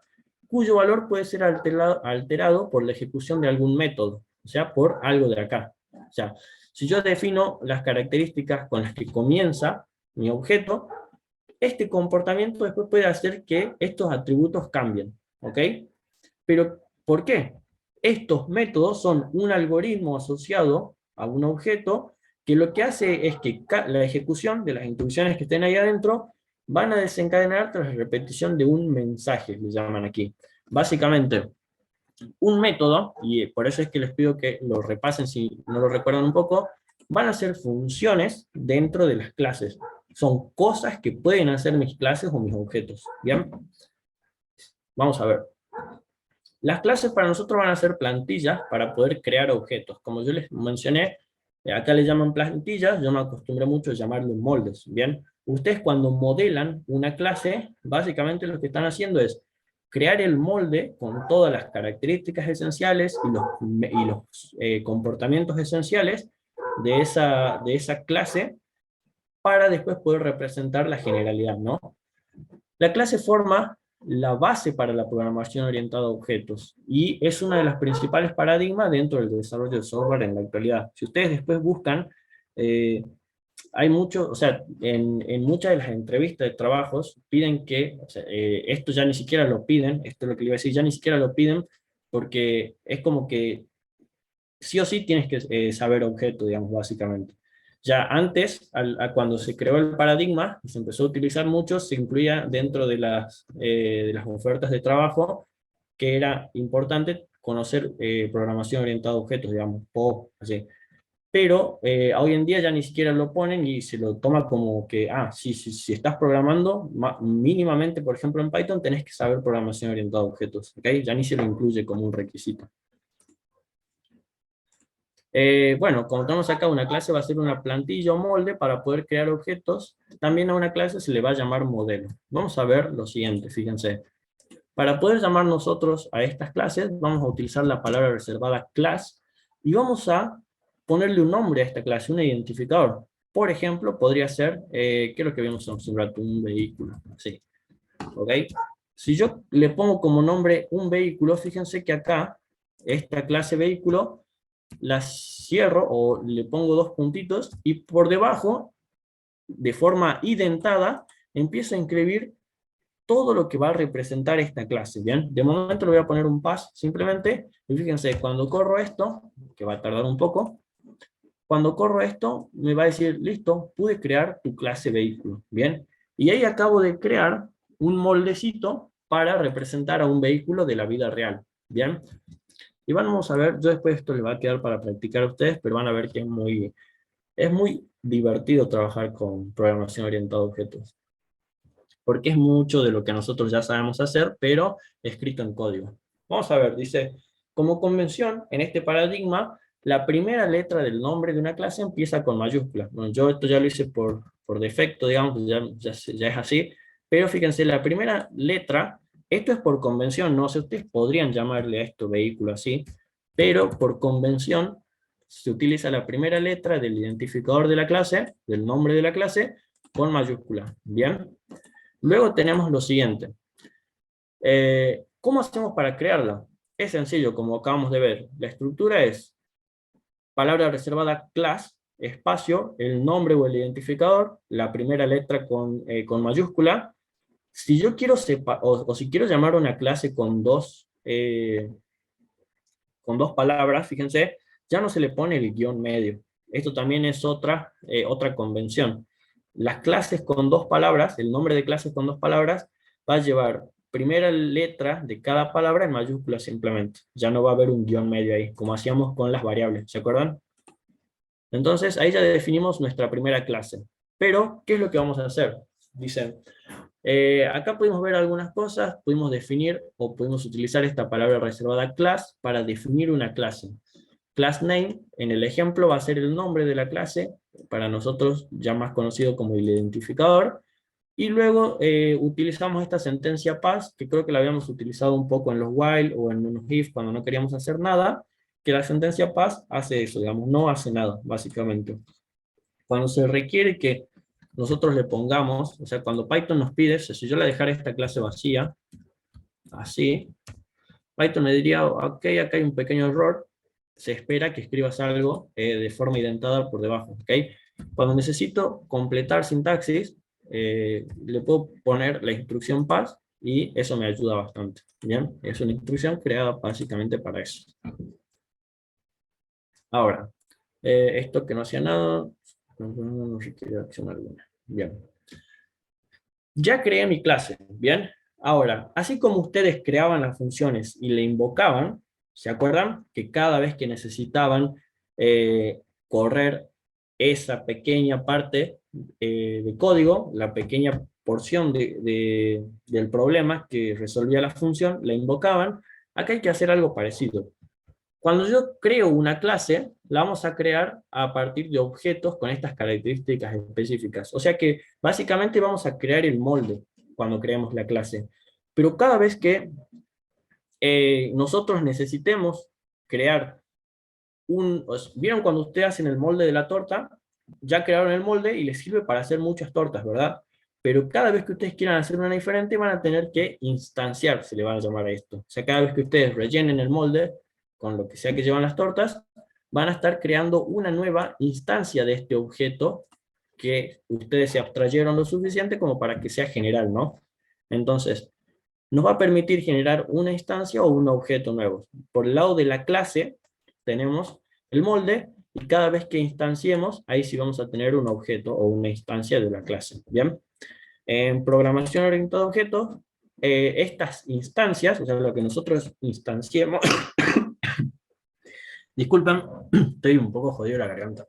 Speaker 1: cuyo valor puede ser alterado por la ejecución de algún método, o sea, por algo de acá. O sea, si yo defino las características con las que comienza mi objeto, este comportamiento después puede hacer que estos atributos cambien, ¿ok? Pero, ¿por qué? Estos métodos son un algoritmo asociado a un objeto que lo que hace es que la ejecución de las instrucciones que estén ahí adentro van a desencadenar tras la repetición de un mensaje, le llaman aquí. Básicamente, un método, y por eso es que les pido que lo repasen si no lo recuerdan un poco, van a ser funciones dentro de las clases. Son cosas que pueden hacer mis clases o mis objetos. ¿Bien? Vamos a ver. Las clases para nosotros van a ser plantillas para poder crear objetos. Como yo les mencioné, acá le llaman plantillas, yo me acostumbré mucho a llamarle moldes, ¿bien? Ustedes cuando modelan una clase, básicamente lo que están haciendo es crear el molde con todas las características esenciales y los comportamientos esenciales de esa clase para después poder representar la generalidad, ¿no? La clase forma la base para la programación orientada a objetos y es una de las principales paradigmas dentro del desarrollo de software en la actualidad. Si ustedes después buscan, eh, hay mucho, o sea, en muchas de las entrevistas de trabajos piden que, o sea, esto ya ni siquiera lo piden, esto es lo que le iba a decir, ya ni siquiera lo piden porque es como que sí o sí tienes que saber objeto, digamos, básicamente. Ya antes, cuando se creó el paradigma, y se empezó a utilizar mucho, se incluía dentro de las ofertas de trabajo que era importante conocer programación orientada a objetos, digamos, PO, así. Pero hoy en día ya ni siquiera lo ponen y se lo toma como que, si estás programando, mínimamente, por ejemplo, en Python, tenés que saber programación orientada a objetos, ¿ok? Ya ni se lo incluye como un requisito. Bueno, como tenemos acá, una clase va a ser una plantilla o molde para poder crear objetos. También a una clase se le va a llamar modelo. Vamos a ver lo siguiente, fíjense. Para poder llamar nosotros a estas clases, vamos a utilizar la palabra reservada class y vamos a ponerle un nombre a esta clase, un identificador. Por ejemplo, podría ser, ¿qué es lo que vimos hace un rato? Un vehículo, así. ¿Ok? Si yo le pongo como nombre un vehículo, fíjense que acá, esta clase vehículo, la cierro o le pongo dos puntitos y por debajo, de forma identada, empiezo a escribir todo lo que va a representar esta clase, ¿bien? De momento le voy a poner un pass simplemente, y fíjense, cuando corro esto, que va a tardar un poco, cuando corro esto, me va a decir, listo, pude crear tu clase vehículo, ¿bien? Y ahí acabo de crear un moldecito para representar a un vehículo de la vida real, ¿bien? Y vamos a ver, yo después esto les va a quedar para practicar a ustedes, pero van a ver que es muy divertido trabajar con programación orientada a objetos. Porque es mucho de lo que nosotros ya sabemos hacer, pero escrito en código. Vamos a ver, dice, como convención, en este paradigma, la primera letra del nombre de una clase empieza con mayúsculas. Bueno, yo esto ya lo hice por defecto, digamos, ya es así, pero fíjense, la primera letra, esto es por convención, no sé, ustedes podrían llamarle a esto vehículo así, pero por convención se utiliza la primera letra del identificador de la clase, del nombre de la clase, con mayúscula, ¿bien? Luego tenemos lo siguiente. ¿Cómo hacemos para crearla? Es sencillo, como acabamos de ver. La estructura es palabra reservada class, espacio, el nombre o el identificador, la primera letra con mayúscula. Si yo quiero o si quiero llamar a una clase con dos palabras, fíjense, ya no se le pone el guión medio. Esto también es otra convención. Las clases con dos palabras, el nombre de clases con dos palabras, va a llevar primera letra de cada palabra en mayúsculas simplemente. Ya no va a haber un guión medio ahí, como hacíamos con las variables, ¿se acuerdan? Entonces, ahí ya definimos nuestra primera clase. Pero, ¿qué es lo que vamos a hacer? Dicen, acá pudimos ver algunas cosas, pudimos definir o pudimos utilizar esta palabra reservada class para definir una clase. Class name, en el ejemplo, va a ser el nombre de la clase, para nosotros ya más conocido como el identificador, y luego utilizamos esta sentencia pass, que creo que la habíamos utilizado un poco en los while o en unos if cuando no queríamos hacer nada, que la sentencia pass hace eso, digamos, no hace nada, básicamente. Cuando se requiere que nosotros le pongamos, o sea, cuando Python nos pide, si yo le dejara esta clase vacía, así, Python me diría, ok, acá hay un pequeño error, se espera que escribas algo de forma indentada por debajo, ¿ok? Cuando necesito completar sintaxis, le puedo poner la instrucción pass y eso me ayuda bastante, ¿bien? Es una instrucción creada básicamente para eso. Ahora, esto que no hacía nada, no requiere acción alguna. Bien. Ya creé mi clase, ¿bien? Ahora, así como ustedes creaban las funciones y le invocaban, ¿se acuerdan? Que cada vez que necesitaban correr esa pequeña parte de código, la pequeña porción del problema que resolvía la función, la invocaban, acá hay que hacer algo parecido. Cuando yo creo una clase, la vamos a crear a partir de objetos con estas características específicas. O sea que básicamente vamos a crear el molde cuando creemos la clase. Pero cada vez que nosotros necesitemos crear ¿vieron cuando ustedes hacen el molde de la torta? Ya crearon el molde y les sirve para hacer muchas tortas, ¿verdad? Pero cada vez que ustedes quieran hacer una diferente, van a tener que instanciar, se le van a llamar a esto. O sea, cada vez que ustedes rellenen el molde, con lo que sea que llevan las tortas, van a estar creando una nueva instancia de este objeto que ustedes se abstrayeron lo suficiente como para que sea general, ¿no? Entonces, nos va a permitir generar una instancia o un objeto nuevo. Por el lado de la clase, tenemos el molde, y cada vez que instanciemos, ahí sí vamos a tener un objeto o una instancia de la clase, ¿bien? En programación orientada a objetos, estas instancias, o sea, lo que nosotros instanciemos, disculpen, estoy un poco jodido la garganta.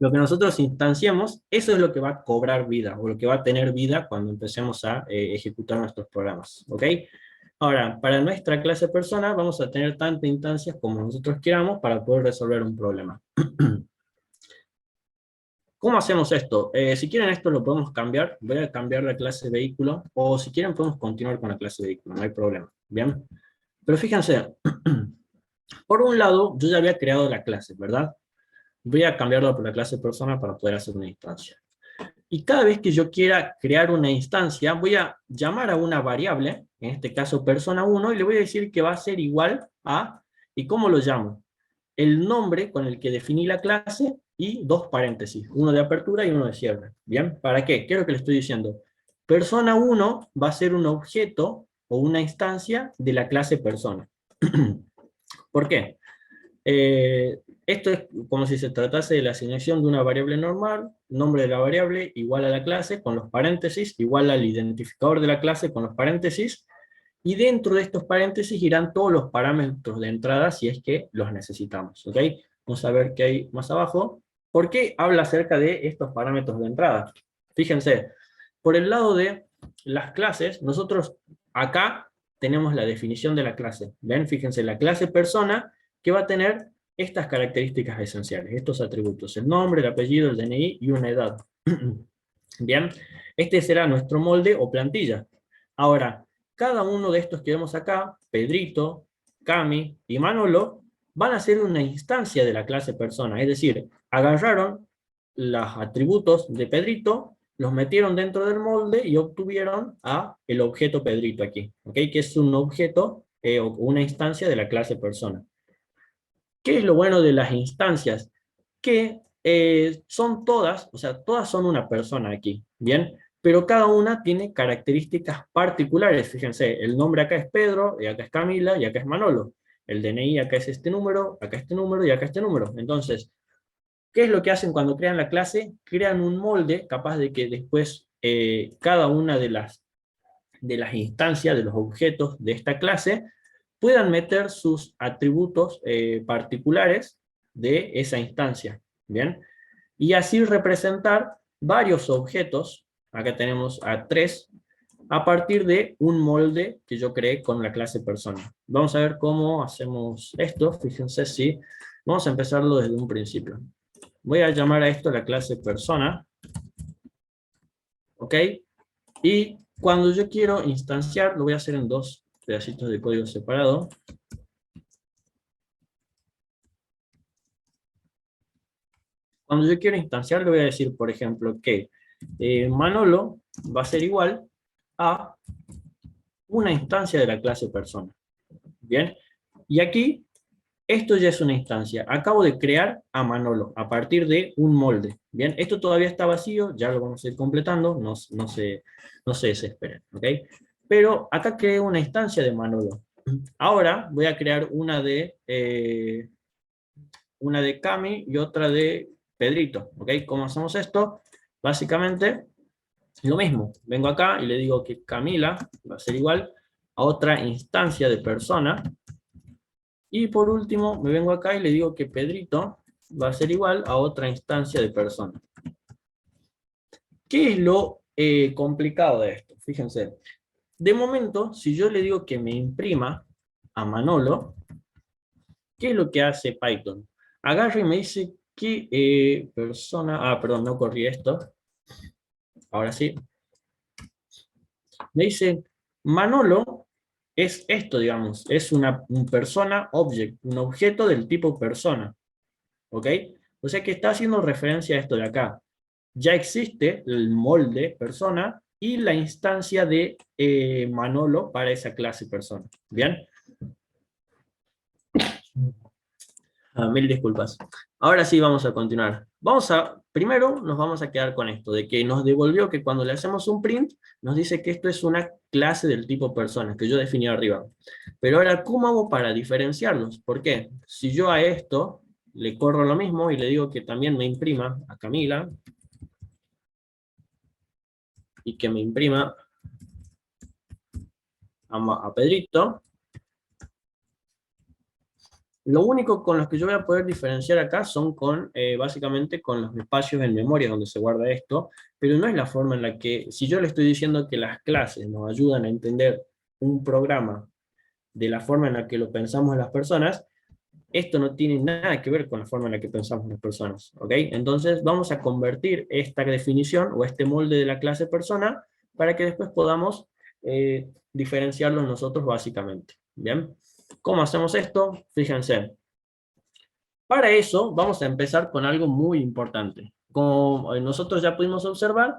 Speaker 1: Lo que nosotros instanciamos, eso es lo que va a cobrar vida, o lo que va a tener vida cuando empecemos a ejecutar nuestros programas, ¿ok? Ahora, para nuestra clase persona, vamos a tener tantas instancias como nosotros queramos para poder resolver un problema. ¿Cómo hacemos esto? Si quieren esto lo podemos cambiar, voy a cambiar la clase vehículo, o si quieren podemos continuar con la clase vehículo, no hay problema, ¿bien? Pero fíjense, por un lado, yo ya había creado la clase, ¿verdad? Voy a cambiarlo por la clase persona para poder hacer una instancia. Y cada vez que yo quiera crear una instancia, voy a llamar a una variable, en este caso persona 1, y le voy a decir que va a ser igual a, ¿y cómo lo llamo? El nombre con el que definí la clase y dos paréntesis, uno de apertura y uno de cierre. ¿Bien? ¿Para qué? ¿Qué es lo que le estoy diciendo? Persona 1 va a ser un objeto o una instancia de la clase persona. ¿Por qué? Esto es como si se tratase de la asignación de una variable normal, nombre de la variable igual a la clase con los paréntesis, igual al identificador de la clase con los paréntesis, y dentro de estos paréntesis irán todos los parámetros de entrada si es que los necesitamos, ¿ok? Vamos a ver qué hay más abajo. ¿Por qué habla acerca de estos parámetros de entrada? Fíjense, por el lado de las clases, nosotros acá tenemos la definición de la clase. ¿Ven? Fíjense, la clase persona que va a tener estas características esenciales, estos atributos, el nombre, el apellido, el DNI y una edad. Bien, este será nuestro molde o plantilla. Ahora, cada uno de estos que vemos acá, Pedrito, Cami y Manolo, van a ser una instancia de la clase persona, es decir, agarraron los atributos de Pedrito, los metieron dentro del molde y obtuvieron el objeto Pedrito aquí, ¿ok? Que es un objeto o una instancia de la clase persona. ¿Qué es lo bueno de las instancias? Que son todas, o sea, todas son una persona aquí, ¿bien? Pero cada una tiene características particulares. Fíjense, el nombre acá es Pedro, y acá es Camila, y acá es Manolo. El DNI acá es este número, acá este número, y acá este número. Entonces, ¿qué es lo que hacen cuando crean la clase? Crean un molde capaz de que después cada una de las instancias, de los objetos de esta clase, puedan meter sus atributos particulares de esa instancia, ¿bien? Y así representar varios objetos, acá tenemos a 3, a partir de un molde que yo creé con la clase persona. Vamos a ver cómo hacemos esto, fíjense si, vamos a empezarlo desde un principio. Voy a llamar a esto la clase persona, ¿ok? Y cuando yo quiero instanciar, lo voy a hacer en dos pedacitos de código separado. Cuando yo quiero instanciar, le voy a decir, por ejemplo, que Manolo va a ser igual a una instancia de la clase persona. Bien, y aquí, esto ya es una instancia. Acabo de crear a Manolo a partir de un molde. Bien, esto todavía está vacío, ya lo vamos a ir completando, no se desesperen, ¿ok? Pero acá creé una instancia de Manolo. Ahora voy a crear una de Cami y otra de Pedrito, ¿ok? ¿Cómo hacemos esto? Básicamente, lo mismo. Vengo acá y le digo que Camila va a ser igual a otra instancia de persona. Y por último, me vengo acá y le digo que Pedrito va a ser igual a otra instancia de persona. ¿Qué es lo complicado de esto? Fíjense. De momento, si yo le digo que me imprima a Manolo, ¿qué es lo que hace Python? Agarra y me dice que persona... Ah, perdón, no corrí esto. Ahora sí. Me dice, Manolo es esto, digamos. Es un persona object, un objeto del tipo persona. ¿Ok? O sea que está haciendo referencia a esto de acá. Ya existe el molde persona y la instancia de Manolo para esa clase persona. ¿Bien? Mil disculpas. Ahora sí vamos a continuar. Primero nos vamos a quedar con esto, de que nos devolvió que cuando le hacemos un print, nos dice que esto es una clase del tipo persona, que yo definí arriba. Pero ahora, ¿cómo hago para diferenciarlos? ¿Por qué? Si yo a esto le corro lo mismo y le digo que también me imprima a Camila, y que me imprima a Pedrito, lo único con los que yo voy a poder diferenciar acá son básicamente con los espacios en memoria donde se guarda esto, pero no es la forma en la que, si yo le estoy diciendo que las clases nos ayudan a entender un programa de la forma en la que lo pensamos las personas, esto no tiene nada que ver con la forma en la que pensamos las personas, ¿ok? Entonces vamos a convertir esta definición o este molde de la clase persona para que después podamos diferenciarlos nosotros básicamente, ¿bien? ¿Cómo hacemos esto? Fíjense. Para eso vamos a empezar con algo muy importante. Como nosotros ya pudimos observar,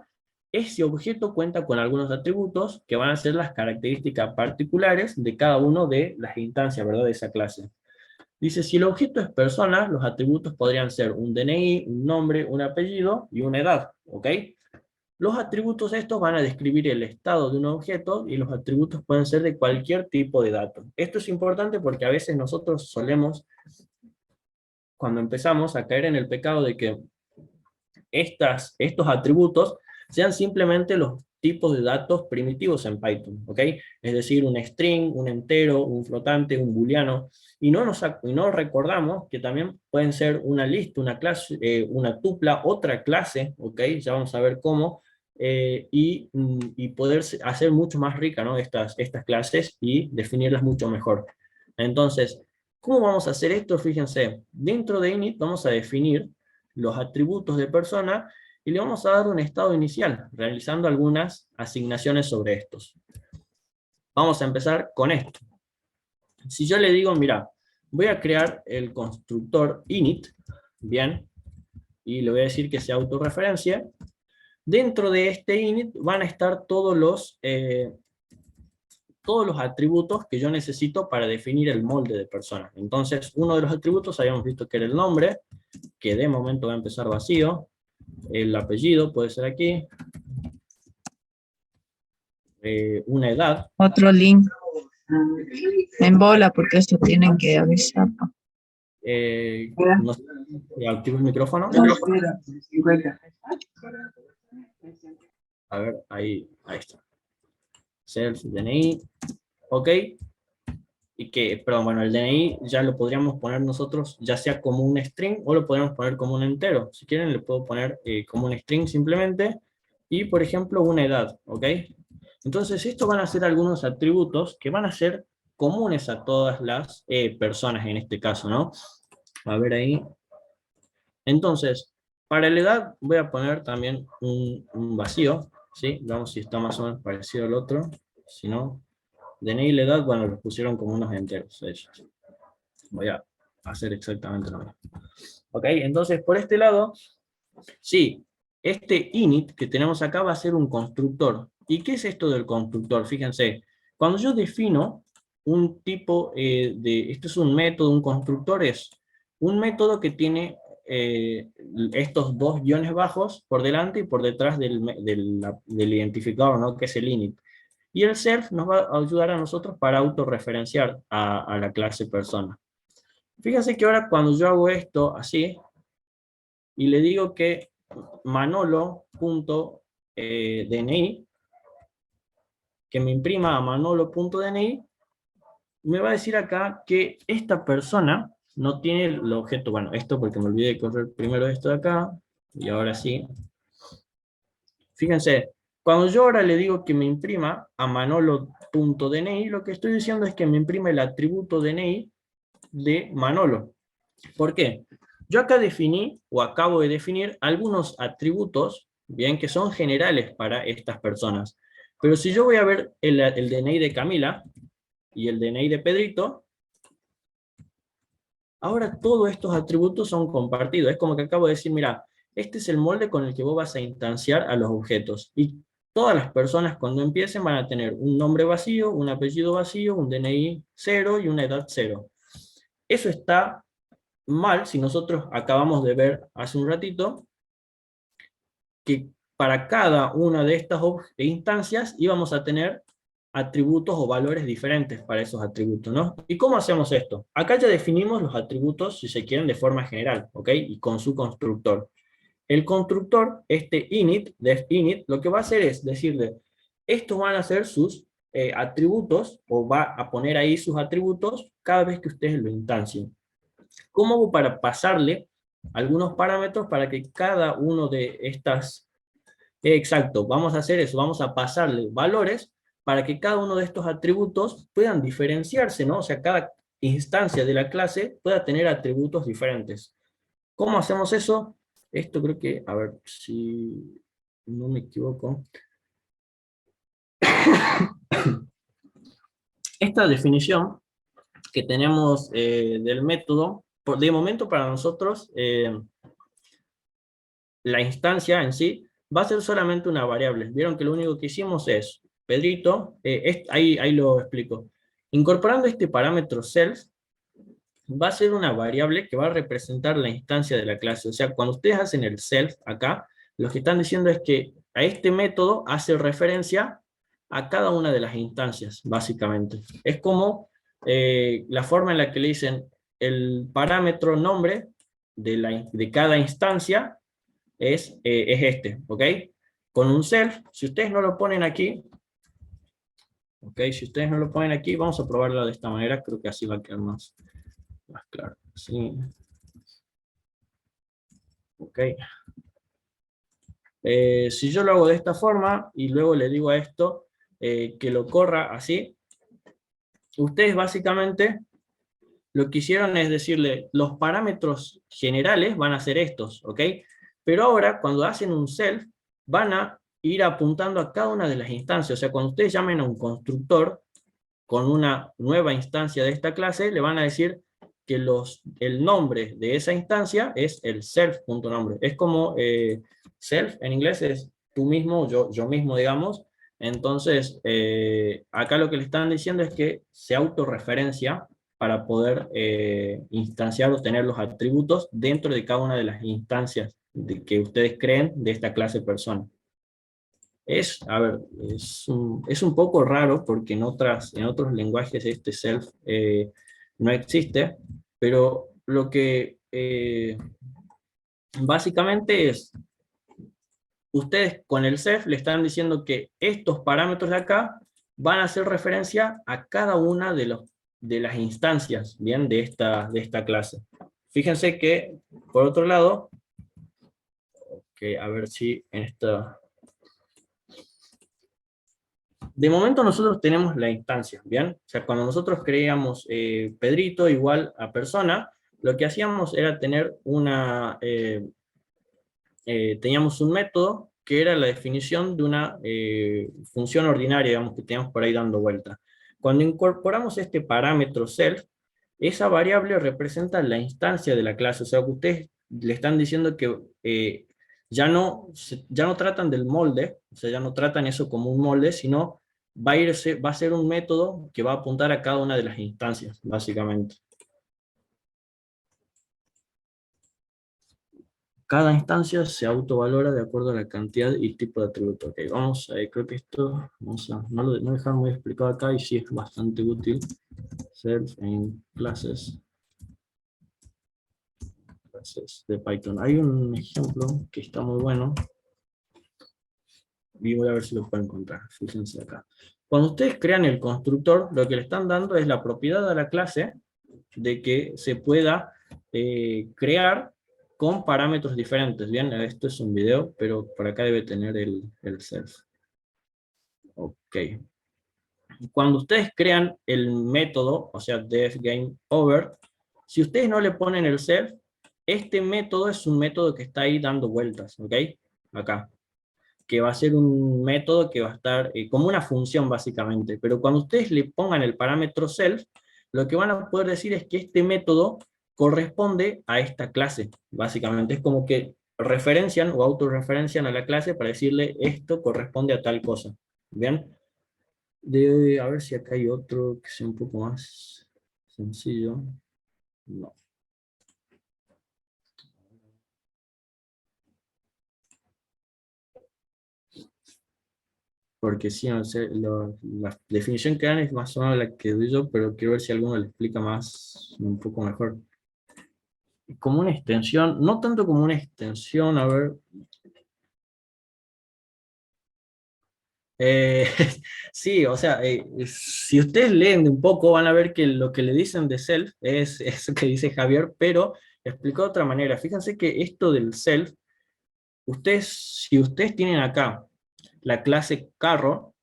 Speaker 1: ese objeto cuenta con algunos atributos que van a ser las características particulares de cada uno de las instancias, ¿verdad? De esa clase. Dice, si el objeto es persona, los atributos podrían ser un DNI, un nombre, un apellido y una edad, ¿ok? Los atributos estos van a describir el estado de un objeto y los atributos pueden ser de cualquier tipo de dato. Esto es importante porque a veces nosotros solemos, cuando empezamos a caer en el pecado de que estos atributos sean simplemente los tipos de datos primitivos en Python, ¿ok? Es decir, un string, un entero, un flotante, un booleano, y no recordamos que también pueden ser una lista, una clase, una tupla, otra clase, ¿ok? Ya vamos a ver cómo, y poder hacer mucho más rica, ¿no? estas clases y definirlas mucho mejor. Entonces, ¿cómo vamos a hacer esto? Fíjense, dentro de init vamos a definir los atributos de persona y le vamos a dar un estado inicial, realizando algunas asignaciones sobre estos. Vamos a empezar con esto. Si yo le digo, mira, voy a crear el constructor init, bien, y le voy a decir que se autorreferencia, dentro de este init van a estar todos los atributos que yo necesito para definir el molde de persona. Entonces, uno de los atributos habíamos visto que era el nombre, que de momento va a empezar vacío, el apellido puede ser aquí, una edad.
Speaker 2: Otro link en bola, porque eso tienen que avisar.
Speaker 1: No sé, activo el micrófono. A ver, ahí está. Self, DNI, ok. Y que, perdón, bueno, el DNI ya lo podríamos poner nosotros, ya sea como un string o lo podríamos poner como un entero. Si quieren, le puedo poner como un string simplemente. Y, por ejemplo, una edad, ok. Entonces, estos van a ser algunos atributos que van a ser comunes a todas las personas en este caso, ¿no? A ver ahí. Entonces, para la edad voy a poner también un vacío, ¿sí? Vamos si está más o menos parecido al otro. Si no, DNI y la edad, bueno, los pusieron como unos enteros ellos. Voy a hacer exactamente lo mismo. Ok, entonces por este lado, sí, este init que tenemos acá va a ser un constructor. ¿Y qué es esto del constructor? Fíjense, Cuando yo defino un tipo esto es un método, un constructor es un método que tiene estos dos guiones bajos por delante y por detrás del identificador, ¿no? Que es el init. Y el self nos va a ayudar a nosotros para autorreferenciar a la clase persona. Fíjense que ahora cuando yo hago esto así, y le digo que manolo.dni, que me imprima a manolo.dni, me va a decir acá que esta persona no tiene el objeto, bueno, esto porque me olvidé de correr primero esto de acá, y ahora sí. Fíjense, cuando yo ahora le digo que me imprima a manolo.dni, lo que estoy diciendo es que me imprime el atributo DNI de Manolo. ¿Por qué? Yo acá definí, o acabo de definir, algunos atributos, bien, que son generales para estas personas. Pero si yo voy a ver el DNI de Camila y el DNI de Pedrito, ahora todos estos atributos son compartidos. Es como que acabo de decir, mira, este es el molde con el que vos vas a instanciar a los objetos. Y todas las personas cuando empiecen van a tener un nombre vacío, un apellido vacío, un DNI 0 y una edad 0. Eso está mal si nosotros acabamos de ver hace un ratito que para cada una de estas instancias íbamos a tener atributos o valores diferentes para esos atributos, ¿no? ¿Y cómo hacemos esto? Acá ya definimos los atributos, si se quieren, de forma general, ¿ok? Y con su constructor. El constructor, este init, def init, lo que va a hacer es decirle, estos van a ser sus atributos, o va a poner ahí sus atributos cada vez que ustedes lo instancien. ¿Cómo hago para pasarle algunos parámetros para que cada uno de estas... Exacto, vamos a hacer eso, vamos a pasarle valores para que cada uno de estos atributos puedan diferenciarse, ¿no? O sea, cada instancia de la clase pueda tener atributos diferentes. ¿Cómo hacemos eso? Esto creo que, a ver si no me equivoco. Esta definición que tenemos del método, de momento para nosotros, la instancia en sí va a ser solamente una variable. Vieron que lo único que hicimos es, Pedrito, ahí lo explico. Incorporando este parámetro self, va a ser una variable que va a representar la instancia de la clase. O sea, cuando ustedes hacen el self acá, lo que están diciendo es que a este método hace referencia a cada una de las instancias, básicamente. Es como la forma en la que le dicen el parámetro nombre de cada instancia es este, ¿ok? Con un self, si ustedes no lo ponen aquí, ¿ok? Si ustedes no lo ponen aquí, vamos a probarlo de esta manera, creo que así va a quedar más claro. Sí. ¿Ok? Si yo lo hago de esta forma, y luego le digo a esto que lo corra así, ustedes básicamente lo que hicieron es decirle, los parámetros generales van a ser estos, ¿ok? Pero ahora, cuando hacen un self, van a ir apuntando a cada una de las instancias. O sea, cuando ustedes llamen a un constructor con una nueva instancia de esta clase, le van a decir que el nombre de esa instancia es el self.nombre. Es como self en inglés es tú mismo, yo mismo, digamos. Entonces, acá lo que le están diciendo es que se autorreferencia para poder instanciar o tener los atributos dentro de cada una de las instancias que ustedes creen de esta clase persona. A ver, es un poco raro porque en otros lenguajes este self no existe, pero lo que básicamente es, ustedes con el self le están diciendo que estos parámetros de acá van a hacer referencia a cada una de las instancias, ¿bien? De esta clase. Fíjense que, por otro lado, que a ver si en esta... De momento nosotros tenemos la instancia, ¿bien? O sea, cuando nosotros creíamos Pedrito igual a persona, lo que hacíamos era tener teníamos un método que era la definición de una función ordinaria, digamos, que teníamos por ahí dando vuelta. Cuando incorporamos este parámetro self, esa variable representa la instancia de la clase, o sea, que ustedes le están diciendo que ya no tratan del molde, o sea, ya no tratan eso como un molde, sino va a ser un método que va a apuntar a cada una de las instancias, básicamente. Cada instancia se autovalora de acuerdo a la cantidad y tipo de atributo. Ok, vamos, creo que esto, vamos a, no dejar muy explicado acá y sí es bastante útil. Self en clases de Python. Hay un ejemplo que está muy bueno y voy a ver si lo puedo encontrar. Fíjense acá. Cuando ustedes crean el constructor, lo que le están dando es la propiedad a la clase de que se pueda crear con parámetros diferentes. Bien, esto es un video, pero por acá debe tener el self. Ok. Cuando ustedes crean el método, o sea, def game over, si ustedes no le ponen el self, este método es un método que está ahí dando vueltas, ¿ok? Acá. Que va a ser un método que va a estar como una función básicamente. Pero cuando ustedes le pongan el parámetro self, lo que van a poder decir es que este método corresponde a esta clase, básicamente. Es como que referencian o autorreferencian a la clase para decirle esto corresponde a tal cosa. ¿Bien? A ver si acá hay otro que sea un poco más sencillo. No. Porque sí, no sé, la definición que dan es más o menos la que doy yo, pero quiero ver si alguno le explica más, un poco mejor. Como una extensión, no tanto como una extensión, a ver. Eh, sí, o sea, si ustedes leen un poco, van a ver que lo que le dicen de self es eso que dice Javier, pero explicado de otra manera. Fíjense que esto del self, si ustedes tienen acá la clase carro,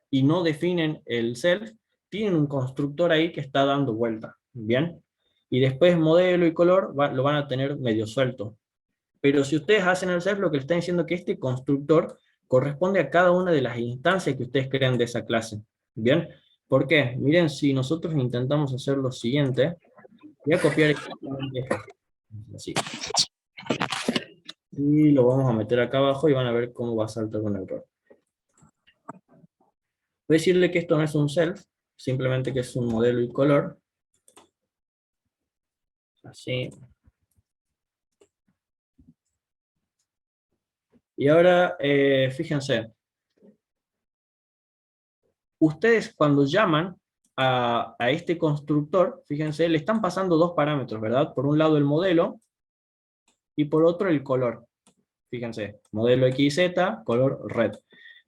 Speaker 1: y no definen el self, tienen un constructor ahí que está dando vuelta, ¿bien? Y después modelo y color lo van a tener medio suelto. Pero si ustedes hacen el self, lo que le están diciendo es que este constructor corresponde a cada una de las instancias que ustedes crean de esa clase, ¿bien? ¿Por qué? Miren, si nosotros intentamos hacer lo siguiente, voy a copiar exactamente así. Y lo vamos a meter acá abajo y van a ver cómo va a saltar con el error. Voy a decirle que esto no es un self, simplemente que es un modelo y color. Así. Y ahora, fíjense, ustedes cuando llaman a este constructor, fíjense, le están pasando dos parámetros, ¿verdad? Por un lado el modelo y por otro el color. Fíjense, modelo XZ, color red.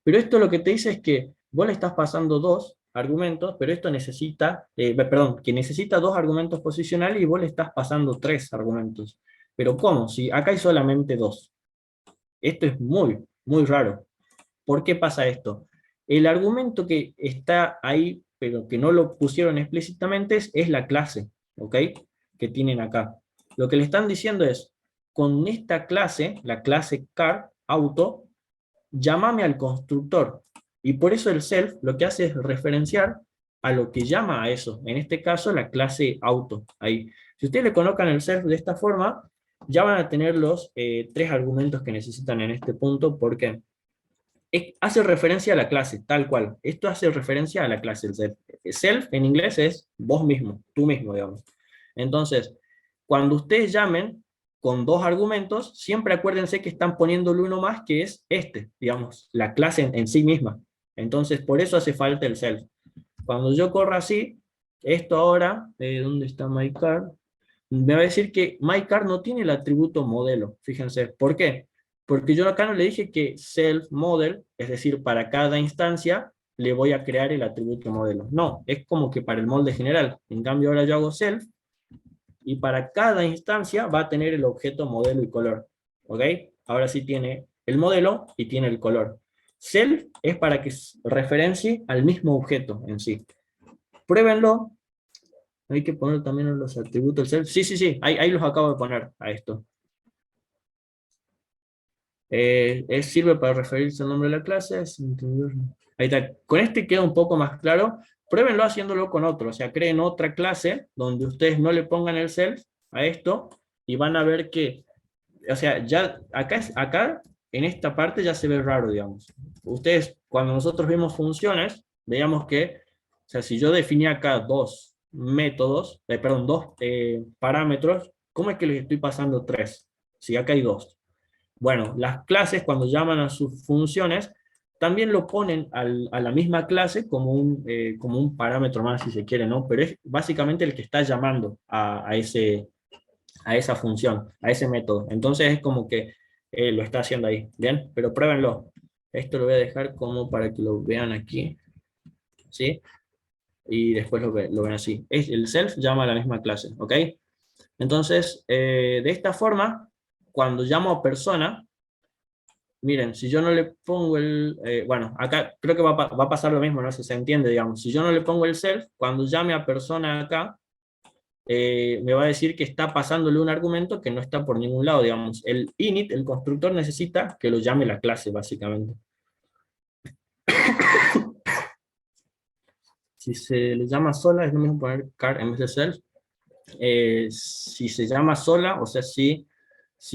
Speaker 1: Pero esto lo que te dice es que vos le estás pasando dos argumentos, pero esto necesita, perdón, que necesita dos argumentos posicionales y vos le estás pasando tres argumentos. Pero ¿cómo? Si acá hay solamente dos. Esto es muy, muy raro. ¿Por qué pasa esto? El argumento que está ahí, pero que no lo pusieron explícitamente, es la clase, ¿ok? Que tienen acá. Lo que le están diciendo es, con esta clase, la clase car, auto, llámame al constructor. Y por eso el self lo que hace es referenciar a lo que llama a eso. En este caso, la clase auto. Ahí. Si ustedes le colocan el self de esta forma, ya van a tener los tres argumentos que necesitan en este punto. ¿Por qué? Hace referencia a la clase, tal cual. Esto hace referencia a la clase, el self. Self en inglés es vos mismo, tú mismo, digamos. Entonces, cuando ustedes llamen con dos argumentos, siempre acuérdense que están poniéndole uno más, que es este, digamos, la clase en sí misma. Entonces, por eso hace falta el self. Cuando yo corro así, esto ahora, ¿dónde está myCar? Me va a decir que myCar no tiene el atributo modelo. Fíjense, ¿por qué? Porque yo acá no le dije que self model, es decir, para cada instancia le voy a crear el atributo modelo. No, es como que para el molde general. En cambio ahora yo hago self y para cada instancia va a tener el objeto modelo y color. ¿Ok? Ahora sí tiene el modelo y tiene el color. Self es para que referencie al mismo objeto en sí. Pruébenlo. Hay que poner también los atributos del self. Sí, sí, sí, ahí los acabo de poner a esto. Sirve para referirse al nombre de la clase. Ahí está. Con este queda un poco más claro. Pruébenlo haciéndolo con otro. O sea, creen otra clase donde ustedes no le pongan el self a esto y van a ver que, o sea, ya acá en esta parte ya se ve raro, digamos. Ustedes, cuando nosotros vemos funciones, veíamos que, o sea, si yo definía acá dos métodos, perdón, dos parámetros, ¿cómo es que les estoy pasando tres? Si acá hay dos. Bueno, las clases cuando llaman a sus funciones, también lo ponen a la misma clase como un parámetro más, si se quiere, ¿no? Pero es básicamente el que está llamando a esa función, a ese método. Entonces es como que lo está haciendo ahí, ¿bien? Pero pruébenlo. Esto lo voy a dejar como para que lo vean aquí, ¿sí? Y después lo ven así. El self llama a la misma clase, ¿ok? Entonces, de esta forma, cuando llamo a persona, miren, si yo no le pongo bueno, acá creo que va a pasar lo mismo, no sé si se entiende, digamos. Si yo no le pongo el self, cuando llame a persona acá, me va a decir que está pasándole un argumento que no está por ningún lado, digamos. El init, el constructor, necesita que lo llame la clase, básicamente. Si se le llama sola, es lo mismo poner car en vez de self. Si se llama sola, o sea, si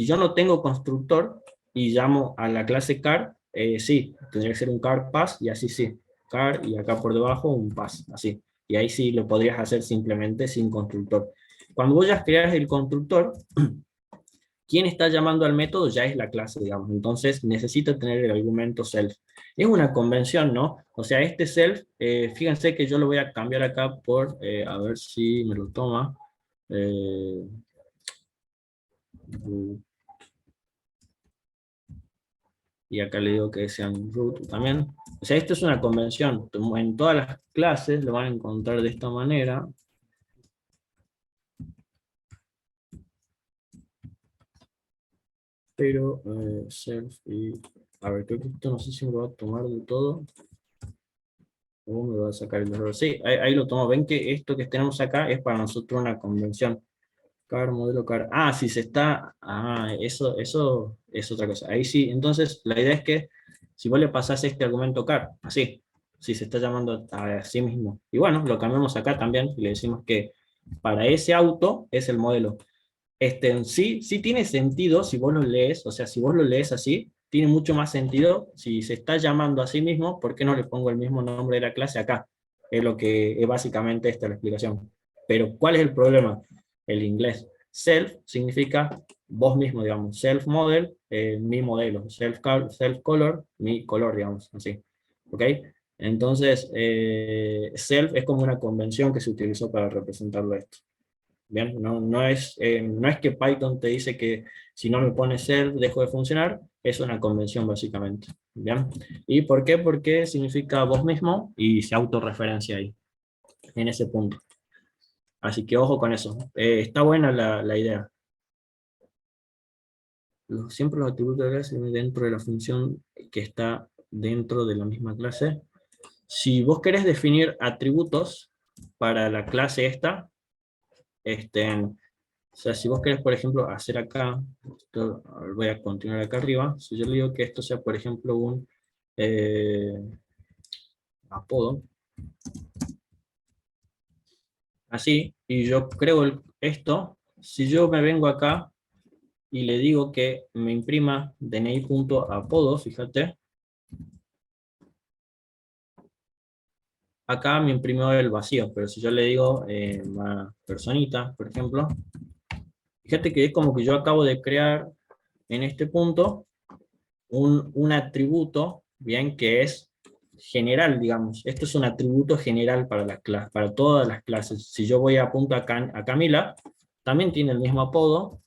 Speaker 1: yo no tengo constructor y llamo a la clase car, sí, tendría que ser un car pass y así sí. Car y acá por debajo un pass, así. Y ahí sí lo podrías hacer simplemente sin constructor. Cuando vos ya creas el constructor, quien está llamando al método ya es la clase, digamos. Entonces necesita tener el argumento self. Es una convención, ¿no? O sea, este self, fíjense que yo lo voy a cambiar acá por, a ver si me lo toma. Eh, y acá le digo que sean root también. O sea, esto es una convención. En todas las clases lo van a encontrar de esta manera. Pero self y... A ver, creo que esto no sé si me lo va a tomar de todo. O me va a sacar el error. Sí, ahí lo tomo. Ven que esto que tenemos acá es para nosotros una convención. Car, modelo car. Ah, si se está... Ah, eso es otra cosa. Ahí sí. Entonces, la idea es que si vos le pasás este argumento car, así, si se está llamando a sí mismo. Y bueno, lo cambiamos acá también y le decimos que para ese auto es el modelo. Sí tiene sentido si vos lo lees, o sea, si vos lo lees así, tiene mucho más sentido si se está llamando a sí mismo, ¿por qué no le pongo el mismo nombre de la clase acá? Es lo que es básicamente esta la explicación. Pero, ¿cuál es el problema? El inglés. Self significa vos mismo, digamos. Self model, mi modelo. Self color, mi color, digamos, así. ¿Ok? Entonces, self es como una convención que se utilizó para representarlo esto. Bien, no es que Python te dice que si no me pones self dejo de funcionar, es una convención básicamente. Bien, ¿y por qué? Porque significa vos mismo y se autorreferencia ahí, en ese punto. Así que ojo con eso. Está buena la idea. Siempre los atributos de clase dentro de la función que está dentro de la misma clase. Si vos querés definir atributos para la clase esta, o sea, si vos querés, por ejemplo, hacer acá, voy a continuar acá arriba, si yo le digo que esto sea, por ejemplo, un apodo, así, y yo creo esto, si yo me vengo acá y le digo que me imprima DNI.apodo, fíjate, acá me imprimió el vacío, pero si yo le digo una personita, por ejemplo, fíjate que es como que yo acabo de crear en este punto un atributo, bien, que es general, digamos. Esto es un atributo general para las clases, para todas las clases. Si yo voy a punto a Camila, también tiene el mismo apodo.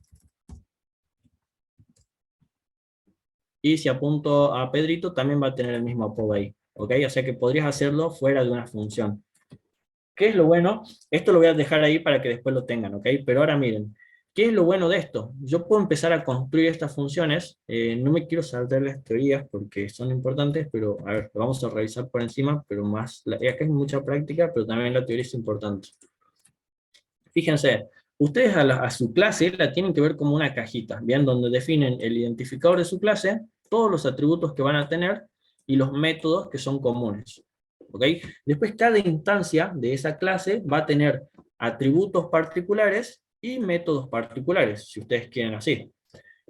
Speaker 1: Y si apunto a Pedrito, también va a tener el mismo apodo ahí. ¿Ok? O sea que podrías hacerlo fuera de una función. ¿Qué es lo bueno? Esto lo voy a dejar ahí para que después lo tengan, ¿ok? Pero ahora miren, ¿qué es lo bueno de esto? Yo puedo empezar a construir estas funciones, no me quiero saltar las teorías porque son importantes, pero a ver, lo vamos a revisar por encima, pero más, acá es mucha práctica, pero también la teoría es importante. Fíjense, ustedes a su clase la tienen que ver como una cajita, ¿bien? Donde definen el identificador de su clase, todos los atributos que van a tener y los métodos que son comunes. ¿Ok? Después cada instancia de esa clase va a tener atributos particulares y métodos particulares, si ustedes quieren así.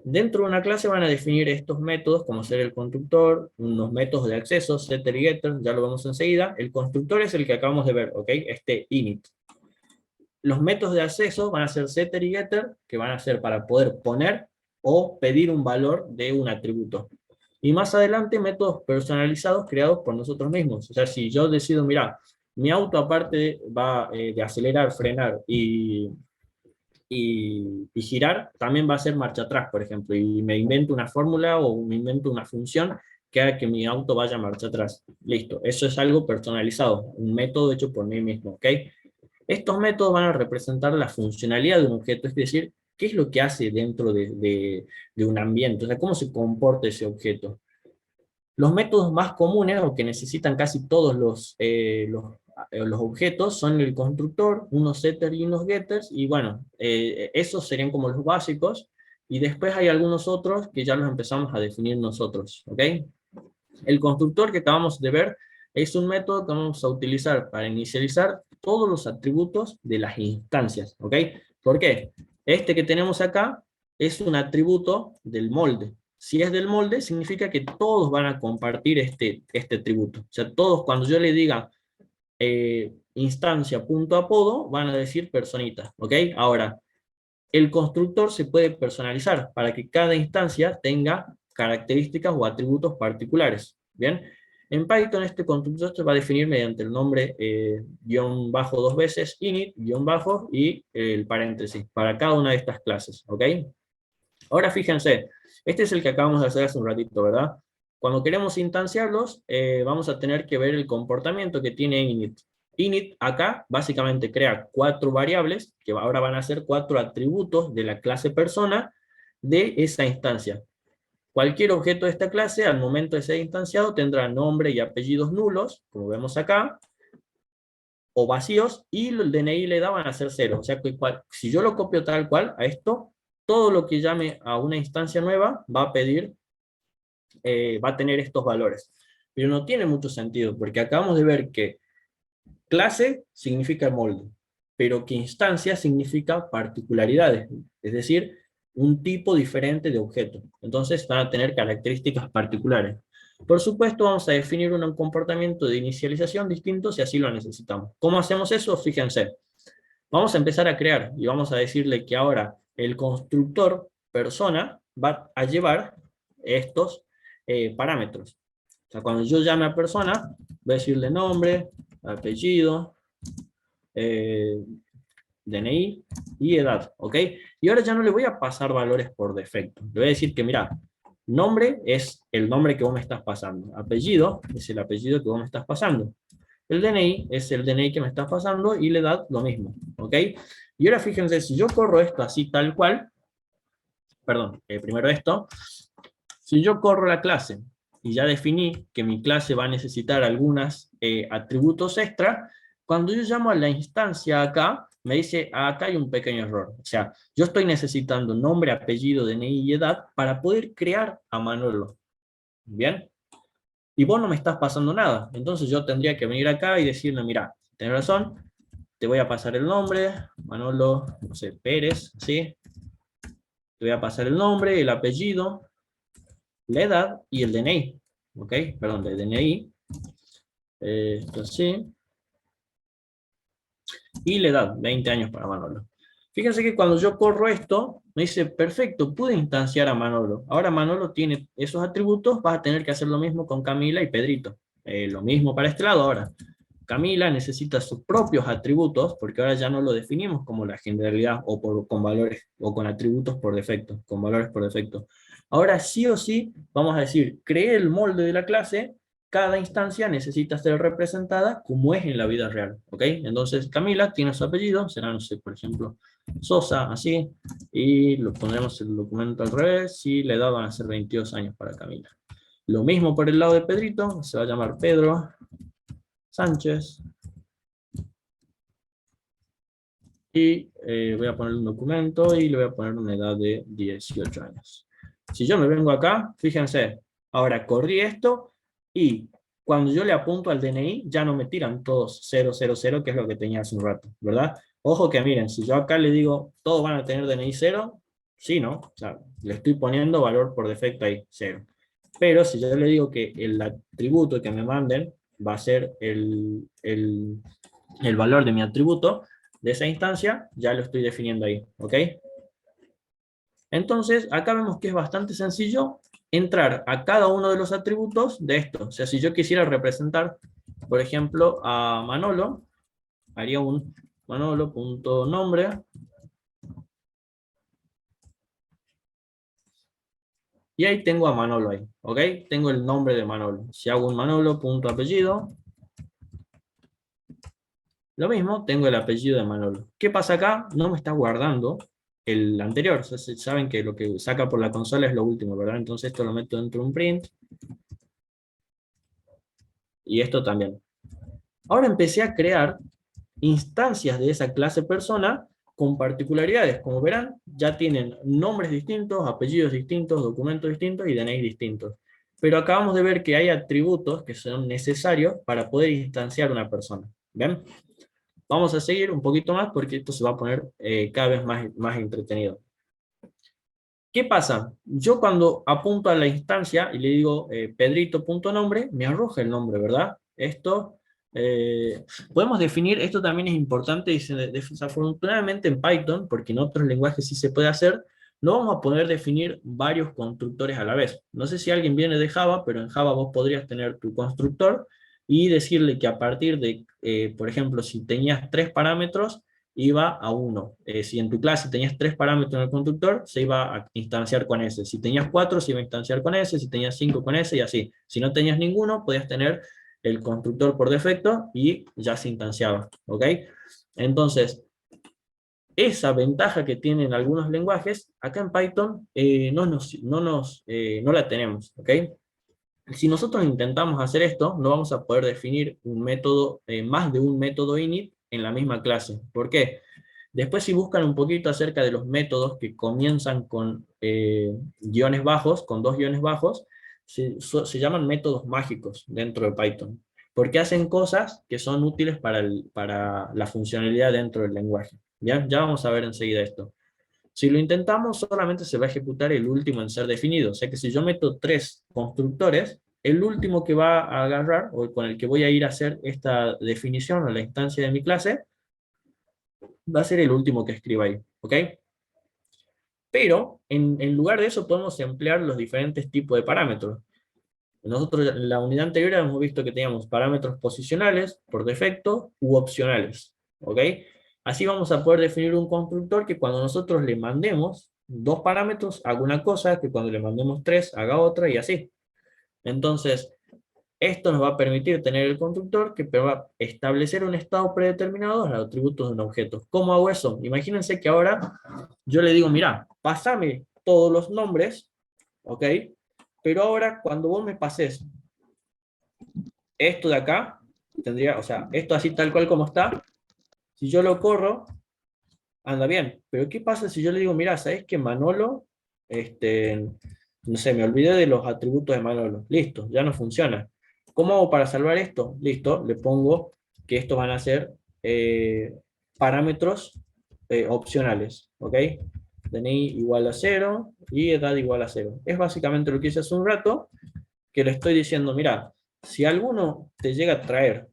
Speaker 1: Dentro de una clase van a definir estos métodos, como ser el constructor, unos métodos de acceso, setter y getter, ya lo vemos enseguida. El constructor es el que acabamos de ver, ¿ok? Este init. Los métodos de acceso van a ser setter y getter, que van a ser para poder poner o pedir un valor de un atributo. Y más adelante, métodos personalizados creados por nosotros mismos. O sea, si yo decido, mira, mi auto aparte va de acelerar, frenar y girar, también va a ser marcha atrás, por ejemplo, y me invento una fórmula o me invento una función que haga que mi auto vaya marcha atrás. Listo, eso es algo personalizado, un método hecho por mí mismo, ¿ok? Estos métodos van a representar la funcionalidad de un objeto, es decir, qué es lo que hace dentro de un ambiente, o sea, cómo se comporta ese objeto. Los métodos más comunes, o que necesitan casi todos los objetos, son el constructor, unos setters y unos getters, y bueno, esos serían como los básicos, y después hay algunos otros que ya los empezamos a definir nosotros, ¿ok? El constructor que acabamos de ver es un método que vamos a utilizar para inicializar todos los atributos de las instancias, ¿ok? ¿Por qué? Este que tenemos acá es un atributo del molde. Si es del molde, significa que todos van a compartir este atributo. O sea, todos, cuando yo le diga instancia.apodo, van a decir personita, ¿ok? Ahora, el constructor se puede personalizar para que cada instancia tenga características o atributos particulares. ¿Bien? En Python este constructor se va a definir mediante el nombre guión bajo dos veces, init, guión bajo y el paréntesis, para cada una de estas clases. ¿Ok? Ahora fíjense, este es el que acabamos de hacer hace un ratito, ¿verdad? Cuando queremos instanciarlos, vamos a tener que ver el comportamiento que tiene init. Init acá básicamente crea 4 variables, que ahora van a ser 4 atributos de la clase persona de esa instancia. Cualquier objeto de esta clase, al momento de ser instanciado, tendrá nombre y apellidos nulos, como vemos acá, o vacíos, y el DNI le da van a ser 0. O sea que si yo lo copio tal cual a esto, todo lo que llame a una instancia nueva va a pedir, va a tener estos valores. Pero no tiene mucho sentido, porque acabamos de ver que clase significa molde, pero que instancia significa particularidades, es decir, un tipo diferente de objeto. Entonces van a tener características particulares. Por supuesto, vamos a definir un comportamiento de inicialización distinto si así lo necesitamos. ¿Cómo hacemos eso? Fíjense. Vamos a empezar a crear y vamos a decirle que ahora el constructor persona va a llevar estos parámetros. O sea, cuando yo llame a persona, voy a decirle nombre, apellido, DNI y edad, ¿ok? Y ahora ya no le voy a pasar valores por defecto. Le voy a decir que, mira, nombre es el nombre que vos me estás pasando. Apellido es el apellido que vos me estás pasando. El DNI es el DNI que me estás pasando y la edad lo mismo, ¿ok? Y ahora fíjense, si yo corro esto así tal cual, perdón, primero esto, si yo corro la clase y ya definí que mi clase va a necesitar algunos atributos extra, cuando yo llamo a la instancia acá, me dice, acá hay un pequeño error. O sea, yo estoy necesitando nombre, apellido, DNI y edad para poder crear a Manolo. ¿Bien? Y vos no me estás pasando nada. Entonces yo tendría que venir acá y decirle, mira, tenés razón, te voy a pasar el nombre, Manolo, no sé, Pérez, ¿sí? Te voy a pasar el nombre, el apellido, la edad y el DNI. ¿Ok? Perdón, el DNI. Esto sí. Y la edad, 20 años para Manolo. Fíjense que cuando yo corro esto, me dice, perfecto, pude instanciar a Manolo. Ahora Manolo tiene esos atributos, vas a tener que hacer lo mismo con Camila y Pedrito. Lo mismo para este lado ahora. Camila necesita sus propios atributos, porque ahora ya no lo definimos como la generalidad o con valores o con atributos por defecto, con valores por defecto. Ahora sí o sí vamos a decir, cree el molde de la clase, cada instancia necesita ser representada como es en la vida real, ¿ok? Entonces Camila tiene su apellido, será, no sé, por ejemplo, Sosa, así, y lo pondremos el documento al revés, y la edad van a ser 22 años para Camila. Lo mismo por el lado de Pedrito, se va a llamar Pedro Sánchez, y voy a poner un documento y le voy a poner una edad de 18 años. Si yo me vengo acá, fíjense, ahora corrí esto y cuando yo le apunto al DNI ya no me tiran todos 000, que es lo que tenía hace un rato, ¿verdad? Ojo que miren, si yo acá le digo todos van a tener DNI 0, Sí, ¿no? O sea, le estoy poniendo valor por defecto ahí, 0. Pero si yo le digo que el atributo que me manden va a ser el valor de mi atributo de esa instancia, ya lo estoy definiendo ahí, ¿ok? Entonces, acá vemos que es bastante sencillo entrar a cada uno de los atributos de esto. O sea, si yo quisiera representar, por ejemplo, a Manolo, haría un Manolo.nombre, y ahí tengo a Manolo ahí, ¿ok? Tengo el nombre de Manolo. Si hago un Manolo.apellido, lo mismo, tengo el apellido de Manolo. ¿Qué pasa acá? No me está guardando el anterior. O sea, saben que lo que saca por la consola es lo último, ¿verdad? Entonces esto lo meto dentro de un print, y esto también. Ahora empecé a crear instancias de esa clase persona con particularidades. Como verán, ya tienen nombres distintos, apellidos distintos, documentos distintos y DNI distintos. Pero acabamos de ver que hay atributos que son necesarios para poder instanciar una persona. ¿Ven? Vamos a seguir un poquito más porque esto se va a poner cada vez más entretenido. ¿Qué pasa? Yo cuando apunto a la instancia y le digo Pedrito.nombre, me arroja el nombre, ¿verdad? Esto, podemos definir, esto también es importante, y desafortunadamente en Python, porque en otros lenguajes sí se puede hacer, no vamos a poder definir varios constructores a la vez. No sé si alguien viene de Java, pero en Java vos podrías tener tu constructor y decirle que a partir de, por ejemplo, si tenías 3 parámetros, iba a 1. Si en tu clase tenías 3 parámetros en el constructor, se iba a instanciar con ese. Si tenías 4, se iba a instanciar con ese. Si tenías 5, con ese, y así. Si no tenías ninguno, podías tener el constructor por defecto y ya se instanciaba. ¿Ok? Entonces, esa ventaja que tienen algunos lenguajes, acá en Python no la tenemos. ¿Ok? Si nosotros intentamos hacer esto, no vamos a poder definir un método, más de un método init en la misma clase. ¿Por qué? Después, si buscan un poquito acerca de los métodos que comienzan con guiones bajos, con 2 guiones bajos, se llaman métodos mágicos dentro de Python, porque hacen cosas que son útiles para la funcionalidad dentro del lenguaje. ¿Ya? Ya vamos a ver enseguida esto. Si lo intentamos, solamente se va a ejecutar el último en ser definido. O sea que si yo meto 3 constructores, el último que va a agarrar, o con el que voy a ir a hacer esta definición o la instancia de mi clase, va a ser el último que escriba ahí. ¿Ok? Pero, en lugar de eso, podemos emplear los diferentes tipos de parámetros. Nosotros en la unidad anterior hemos visto que teníamos parámetros posicionales, por defecto, u opcionales. ¿Ok? Así vamos a poder definir un constructor que cuando nosotros le mandemos 2 parámetros, haga una cosa, que cuando le mandemos 3, haga otra, y así. Entonces, esto nos va a permitir tener el constructor que va a establecer un estado predeterminado a los atributos de un objeto. ¿Cómo hago eso? Imagínense que ahora yo le digo, mira, pásame todos los nombres, ¿ok? Pero ahora, cuando vos me pases esto de acá, tendría, o sea, esto así tal cual como está, si yo lo corro, anda bien. Pero ¿qué pasa si yo le digo, mira, ¿sabes que Manolo, no sé, me olvidé de los atributos de Manolo? Listo, ya no funciona. ¿Cómo hago para salvar esto? Listo, le pongo que estos van a ser parámetros opcionales, ¿ok? DNI igual a 0 y edad igual a 0. Es básicamente lo que hice hace un rato, que le estoy diciendo, mira, si alguno te llega a traer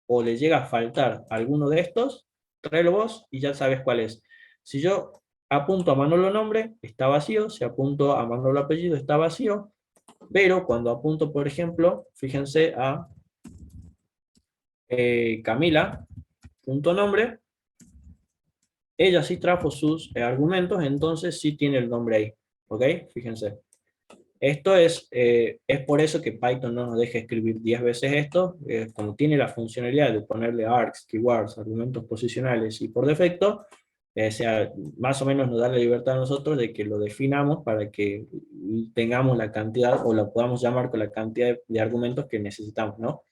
Speaker 1: o le llega a faltar alguno de estos, tráelo vos y ya sabes cuál es. Si yo apunto a Manolo nombre, está vacío. Si apunto a Manolo apellido, está vacío. Pero cuando apunto, por ejemplo, fíjense a Camila, punto nombre, ella sí trajo sus argumentos, entonces sí tiene el nombre ahí. ¿Ok? Fíjense. Esto es por eso que Python no nos deja escribir 10 veces esto, como tiene la funcionalidad de ponerle args, keywords, argumentos posicionales y por defecto, sea, más o menos nos da la libertad a nosotros de que lo definamos para que tengamos la cantidad, o la podamos llamar con la cantidad de argumentos que necesitamos, ¿no?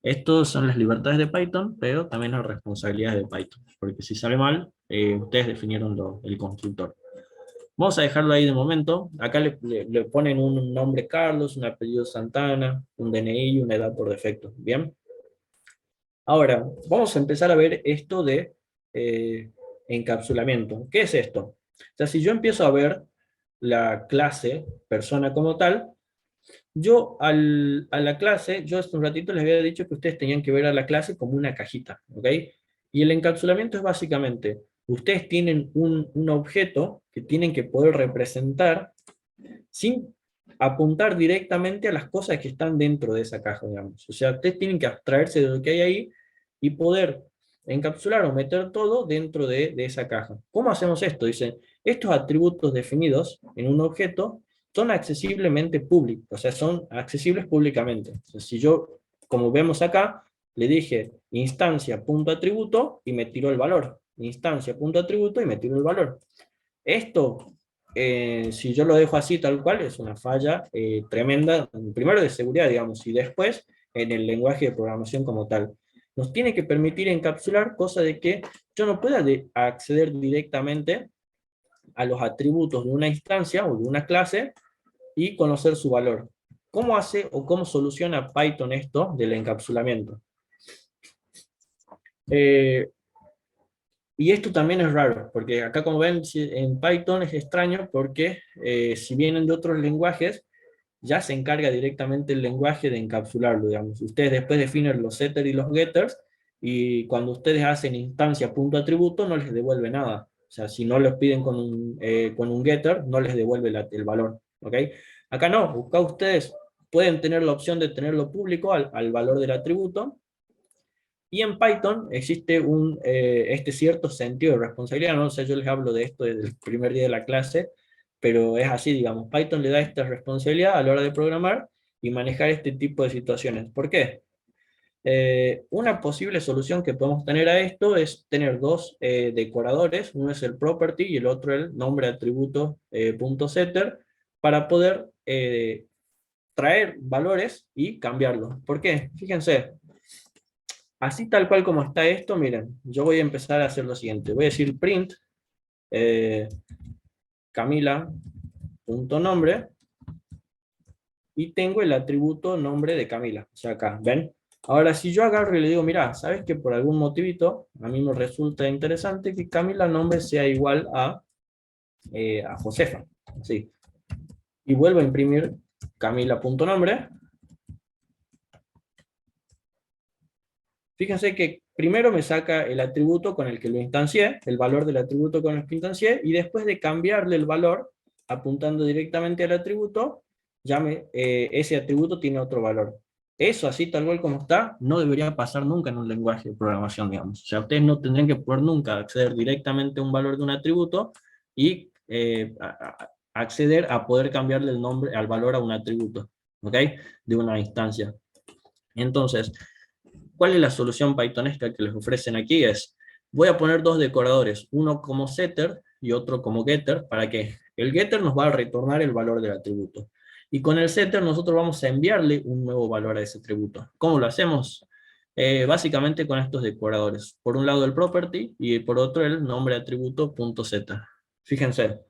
Speaker 1: Estos son las libertades de Python, pero también las responsabilidades de Python, porque si sale mal, ustedes definieron el constructor. Vamos a dejarlo ahí de momento. Acá le ponen un nombre Carlos, un apellido Santana, un DNI y una edad por defecto. ¿Bien? Ahora, vamos a empezar a ver esto de encapsulamiento. ¿Qué es esto? O sea, si yo empiezo a ver la clase persona como tal, yo a la clase, yo hace un ratito les había dicho que ustedes tenían que ver a la clase como una cajita, ¿ok? Y el encapsulamiento es básicamente, ustedes tienen un objeto que tienen que poder representar sin apuntar directamente a las cosas que están dentro de esa caja, digamos. O sea, ustedes tienen que abstraerse de lo que hay ahí y poder encapsular o meter todo dentro de esa caja. ¿Cómo hacemos esto? Dicen, estos atributos definidos en un objeto son accesiblemente públicos, o sea, son accesibles públicamente. O sea, si yo, como vemos acá, le dije instancia.atributo y me tiró el valor, instancia.atributo y me tiró el valor. Esto, si yo lo dejo así tal cual, es una falla tremenda, primero de seguridad, digamos, y después en el lenguaje de programación como tal. Nos tiene que permitir encapsular, cosa de que yo no pueda acceder directamente a los atributos de una instancia o de una clase y conocer su valor. ¿Cómo hace o cómo soluciona Python esto del encapsulamiento? Eh, Y esto también es raro, porque acá como ven en Python es extraño porque si vienen de otros lenguajes, ya se encarga directamente el lenguaje de encapsularlo, digamos. Ustedes después definen los setters y los getters, y cuando ustedes hacen instancia.atributo no les devuelve nada. O sea, si no los piden con un getter, no les devuelve el valor. ¿Ok? Acá no, acá ustedes pueden tener la opción de tenerlo público al valor del atributo, y en Python existe este cierto sentido de responsabilidad, no sé, yo les hablo de esto desde el primer día de la clase, pero es así, digamos, Python le da esta responsabilidad a la hora de programar y manejar este tipo de situaciones. ¿Por qué? Una posible solución que podemos tener a esto es tener dos decoradores, uno es el property y el otro el nombre atributo .setter, para poder traer valores y cambiarlos. ¿Por qué? Fíjense, así tal cual como está esto, miren, yo voy a empezar a hacer lo siguiente. Voy a decir print eh, Camila.nombre y tengo el atributo nombre de Camila. O sea, acá, ¿ven? Ahora, si yo agarro y le digo, mira, ¿sabes que por algún motivito a mí me resulta interesante que Camila nombre sea igual a Josefa? Sí. Y vuelvo a imprimir Camila.nombre. Fíjense que primero me saca el atributo con el que lo instancié, el valor del atributo con el que instancié, y después de cambiarle el valor, apuntando directamente al atributo, ese atributo tiene otro valor. Eso así tal cual como está, no debería pasar nunca en un lenguaje de programación, digamos. O sea, ustedes no tendrían que poder nunca acceder directamente a un valor de un atributo y acceder a poder cambiarle el nombre al valor a un atributo, ¿ok? De una instancia. Entonces, ¿cuál es la solución pythonesca que les ofrecen aquí? Es, voy a poner dos decoradores, uno como setter y otro como getter, para que el getter nos va a retornar el valor del atributo. Y con el setter nosotros vamos a enviarle un nuevo valor a ese atributo. ¿Cómo lo hacemos? Básicamente con estos decoradores. Por un lado el property y por otro el nombre atributo .setter. Fíjense.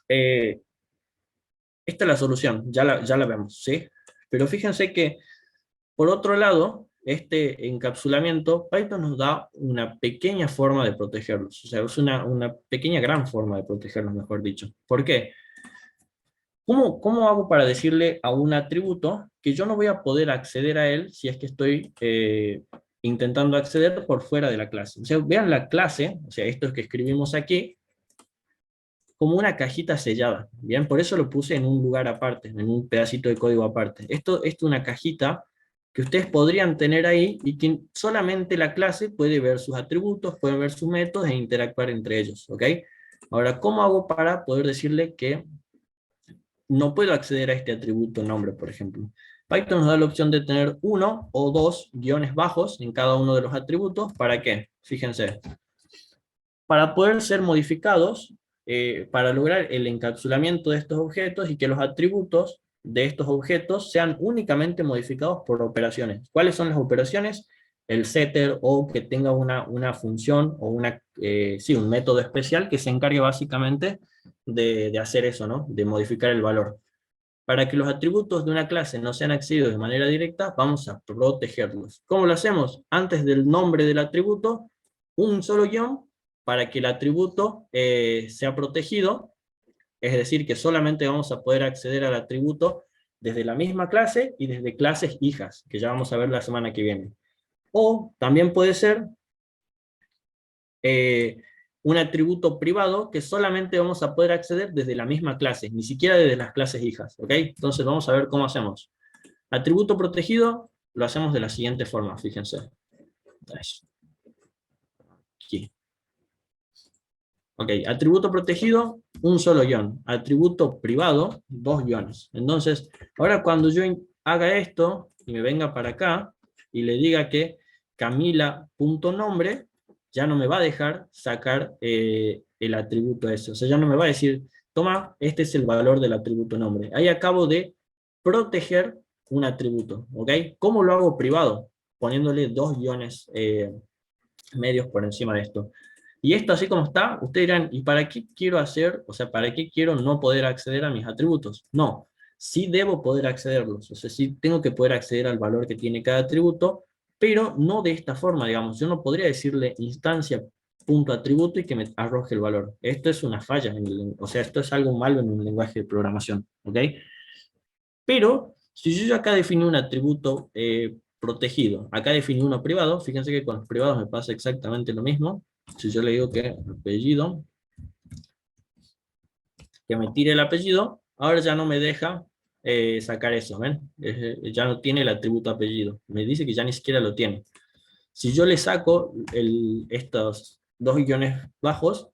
Speaker 1: Eh, Esta es la solución, ya la vemos, ¿sí? Pero fíjense que por otro lado, este encapsulamiento, Python nos da una pequeña forma de protegerlos, o sea, es una pequeña gran forma de protegerlos, mejor dicho. ¿Por qué? ¿Cómo hago para decirle a un atributo que yo no voy a poder acceder a él si es que estoy intentando acceder por fuera de la clase? O sea, vean la clase, o sea, esto es que escribimos aquí, como una cajita sellada, ¿bien? Por eso lo puse en un lugar aparte, en un pedacito de código aparte. Esto es una cajita que ustedes podrían tener ahí y que solamente la clase puede ver sus atributos, puede ver sus métodos e interactuar entre ellos, ¿ok? Ahora, ¿cómo hago para poder decirle que no puedo acceder a este atributo nombre, por ejemplo? Python nos da la opción de tener uno o dos guiones bajos en cada uno de los atributos. ¿Para qué? Fíjense. Para poder ser modificados, para lograr el encapsulamiento de estos objetos y que los atributos de estos objetos sean únicamente modificados por operaciones. ¿Cuáles son las operaciones? El setter, o que tenga una función o sí, un método especial que se encargue básicamente de hacer eso, ¿no? De modificar el valor. Para que los atributos de una clase no sean accedidos de manera directa, vamos a protegerlos. ¿Cómo lo hacemos? Antes del nombre del atributo, un solo guión, para que el atributo sea protegido, es decir, que solamente vamos a poder acceder al atributo desde la misma clase y desde clases hijas, que ya vamos a ver la semana que viene. O también puede ser un atributo privado que solamente vamos a poder acceder desde la misma clase, ni siquiera desde las clases hijas, ¿ok? Entonces vamos a ver cómo hacemos. Atributo protegido lo hacemos de la siguiente forma, fíjense. Aquí. Ok, atributo protegido, un solo guión. Atributo privado, dos guiones. Entonces, ahora cuando yo haga esto, y me venga para acá, y le diga que Camila.nombre, ya no me va a dejar sacar el atributo ese. O sea, ya no me va a decir, toma, este es el valor del atributo nombre. Ahí acabo de proteger un atributo, ¿ok? ¿Cómo lo hago privado? Poniéndole dos guiones medios por encima de esto. Y esto así como está, ustedes dirán, ¿y para qué quiero hacer, o sea, para qué quiero no poder acceder a mis atributos? No, sí debo poder accederlos, o sea, sí tengo que poder acceder al valor que tiene cada atributo, pero no de esta forma, digamos, yo no podría decirle instancia.atributo y que me arroje el valor. Esto es una falla, o sea, esto es algo malo en un lenguaje de programación, ¿ok? Pero, si yo acá definí un atributo protegido, acá definí uno privado, fíjense que con los privados me pasa exactamente lo mismo. Si yo le digo que apellido, que me tire el apellido, ahora ya no me deja sacar eso, ¿ven? Ya no tiene el atributo apellido, me dice que ya ni siquiera lo tiene. Si yo le saco estos dos guiones bajos,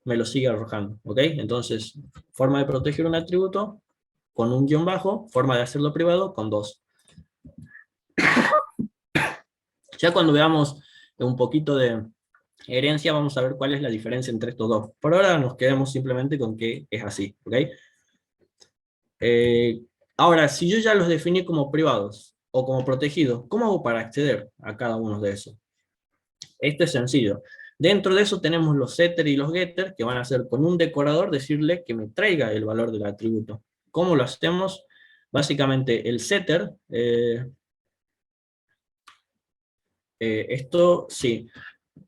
Speaker 1: me lo sigue arrojando, ¿ok? Entonces, forma de proteger un atributo con un guión bajo, forma de hacerlo privado con dos. Ya cuando veamos un poquito de herencia, vamos a ver cuál es la diferencia entre estos dos. Por ahora nos quedamos simplemente con que es así, ¿ok? Ahora, si yo ya los definí como privados o como protegidos, ¿cómo hago para acceder a cada uno de esos? Esto es sencillo. Dentro de eso tenemos los setter y los getter, que van a hacer con un decorador decirle que me traiga el valor del atributo. ¿Cómo lo hacemos? Básicamente el setter, esto sí.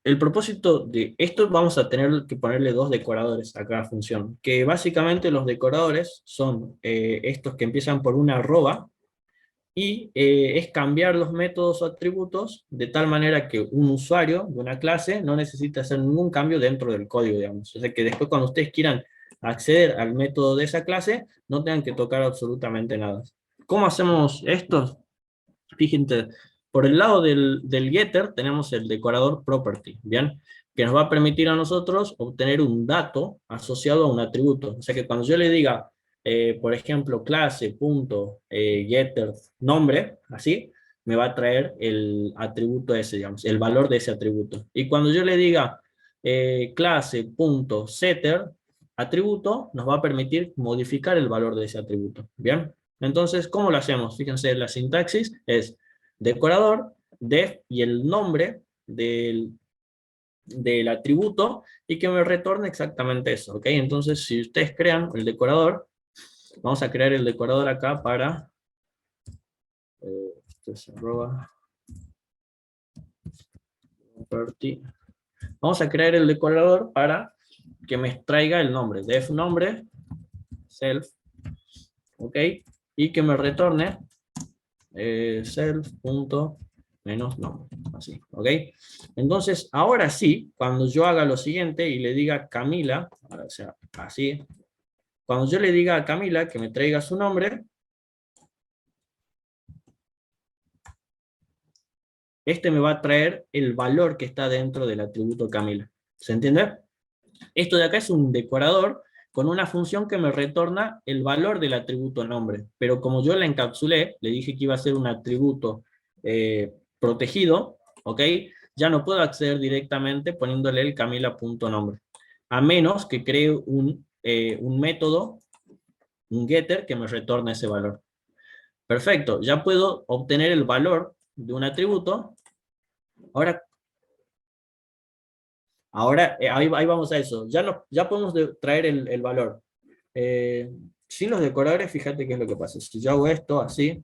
Speaker 1: El propósito de esto, vamos a tener que ponerle dos decoradores a cada función, que básicamente los decoradores son estos que empiezan por una arroba, y es cambiar los métodos o atributos de tal manera que un usuario de una clase no necesita hacer ningún cambio dentro del código, digamos. O sea que después cuando ustedes quieran acceder al método de esa clase, no tengan que tocar absolutamente nada. ¿Cómo hacemos esto? Fíjense, por el lado del getter tenemos el decorador property, ¿bien? Que nos va a permitir a nosotros obtener un dato asociado a un atributo. O sea que cuando yo le diga, por ejemplo, clase.getter nombre, así, me va a traer el atributo ese, digamos, el valor de ese atributo. Y cuando yo le diga clase.setter atributo, nos va a permitir modificar el valor de ese atributo, ¿bien? Entonces, ¿cómo lo hacemos? Fíjense, la sintaxis es decorador, def y el nombre del atributo, y que me retorne exactamente eso, ¿ok? Entonces, si ustedes crean el decorador, vamos a crear el decorador acá para, esto es arroba, vamos a crear el decorador para que me extraiga el nombre, def nombre, self, ¿ok? Y que me retorne self.nombre, así, ¿ok? Entonces, ahora sí, cuando yo haga lo siguiente y le diga Camila, o sea, así, cuando yo le diga a Camila que me traiga su nombre, este me va a traer el valor que está dentro del atributo Camila. ¿Se entiende? Esto de acá es un decorador con una función que me retorna el valor del atributo nombre, pero como yo la encapsulé, le dije que iba a ser un atributo protegido, ¿ok? Ya no puedo acceder directamente poniéndole el Camila.nombre, a menos que cree un método, un getter, que me retorne ese valor. Perfecto, ya puedo obtener el valor de un atributo. Ahora ahí vamos a eso. Ya podemos traer el valor. Sin los decoradores, fíjate qué es lo que pasa. Si yo hago esto así,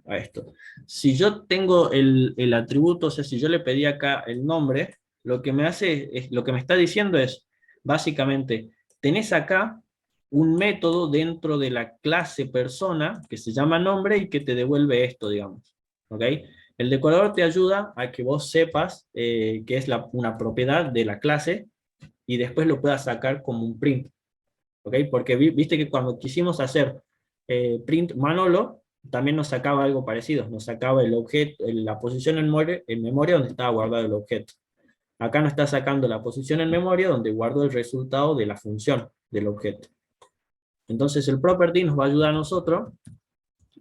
Speaker 1: a esto. Si yo tengo el atributo, o sea, si yo le pedí acá el nombre, lo que me hace, lo que me está diciendo es, básicamente, tenés acá un método dentro de la clase persona que se llama nombre y que te devuelve esto, digamos. ¿Ok? El decorador te ayuda a que vos sepas que es una propiedad de la clase y después lo puedas sacar como un print. ¿Ok? Porque viste que cuando quisimos hacer print Manolo, también nos sacaba algo parecido, nos sacaba el objeto, la posición en memoria donde estaba guardado el objeto. Acá nos está sacando la posición en memoria donde guardo el resultado de la función del objeto. Entonces el property nos va a ayudar a nosotros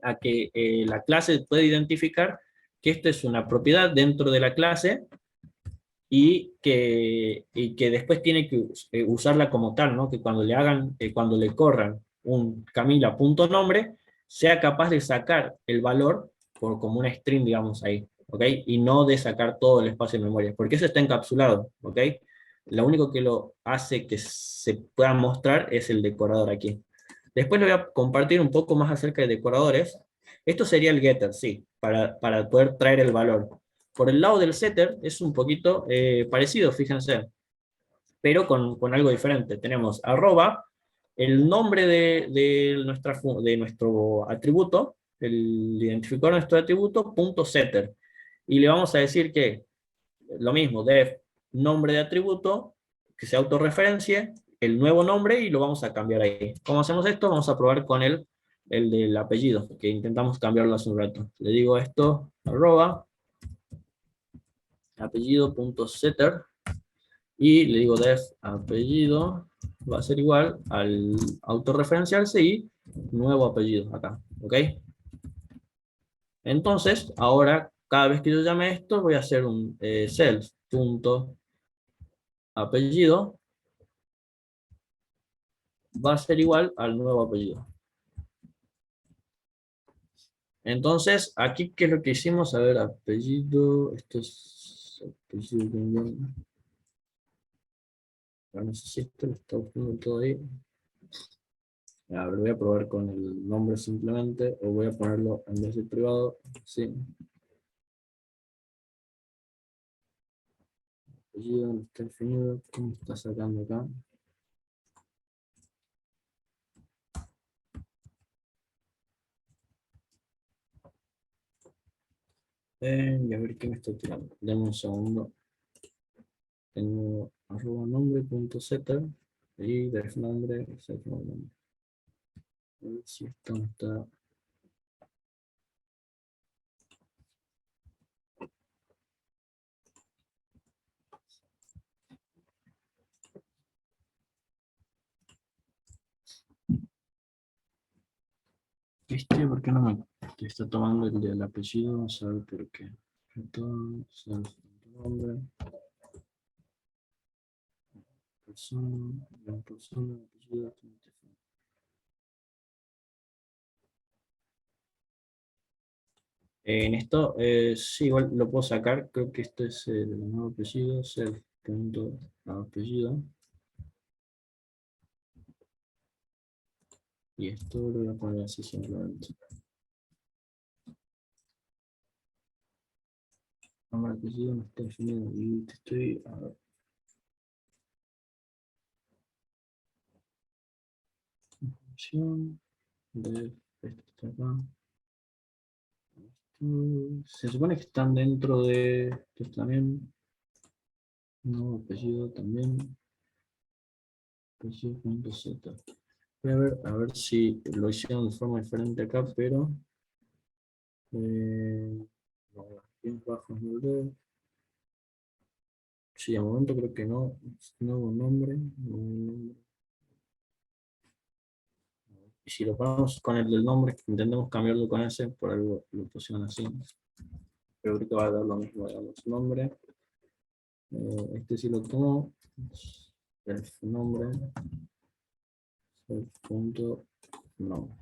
Speaker 1: a que la clase pueda identificar que esto es una propiedad dentro de la clase y que después tiene que usarla como tal, ¿no? Que cuando le hagan, cuando le corran un Camila.nombre, sea capaz de sacar el valor como una string, digamos, ahí, ¿ok? Y no de sacar todo el espacio de memoria, porque eso está encapsulado, ¿ok? Lo único que lo hace que se pueda mostrar es el decorador aquí. Después le voy a compartir un poco más acerca de decoradores. Esto sería el getter, sí, para poder traer el valor. Por el lado del setter es un poquito parecido, fíjense, pero con algo diferente. Tenemos arroba, el nombre de nuestro atributo, el identificador de nuestro atributo, punto setter. Y le vamos a decir que lo mismo, def nombre de atributo, que se autorreferencie, el nuevo nombre y lo vamos a cambiar ahí. ¿Cómo hacemos esto? Vamos a probar con el del apellido, que intentamos cambiarlo hace un rato. Le digo esto, arroba, apellido.setter, y le digo def apellido, va a ser igual al autorreferenciarse y nuevo apellido acá, ¿ok? Entonces, ahora, cada vez que yo llame esto, voy a hacer un self.apellido, va a ser igual al nuevo apellido. Entonces, aquí, ¿qué es lo que hicimos? A ver, apellido, esto es apellido, no sé si esto lo está buscando todo ahí. A ver, voy a probar con el nombre simplemente, o voy a ponerlo en vez de privado, sí. Apellido no está definido, ¿cómo está sacando acá? Y a ver qué me está tirando. Dame un segundo. Tengo arroba nombre.setter y def nombre, set nombre. A ver si esto no está. ¿Por qué no me está tomando el del apellido? Vamos a ver por qué. Entonces, nombre, persona, apellido, en esto, sí, igual lo puedo sacar. Creo que esto es el nuevo apellido, self.apellido. Y esto lo voy a poner así simplemente. Nombre, apellido no está definido. Y te estoy. A ver. Función de esto está acá. Se supone que están dentro de esto también. Nuevo apellido también. Apellido.z. Voy a ver si lo hicieron de forma diferente acá, pero. No, bien bajos no veo. Sí, al momento creo que no. Nuevo nombre. Nuevo nombre. Y si lo ponemos con el del nombre, intentemos cambiarlo con ese, por algo lo pusieron así. Pero ahorita va a dar lo mismo, digamos, nombre. Este sí lo tomo. El nombre. El punto nombre.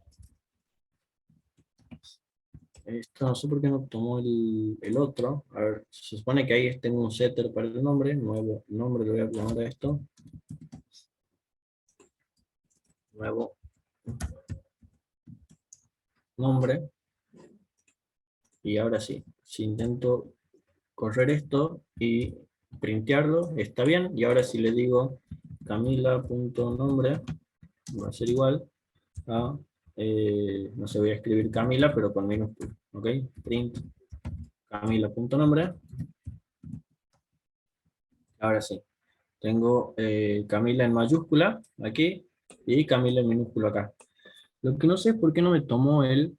Speaker 1: Esto no sé por qué no tomó el otro. A ver, se supone que ahí tengo un setter para el nombre. Nuevo nombre, le voy a llamar a esto. Nuevo nombre. Y ahora sí, si intento correr esto y printearlo, está bien. Y ahora si le digo Camila.nombre, va a ser igual a, no sé, voy a escribir Camila, pero con minúscula, ¿ok? Print Camila.nombre. Ahora sí, tengo Camila en mayúscula aquí y Camila en minúscula acá. Lo que no sé es por qué no me tomó el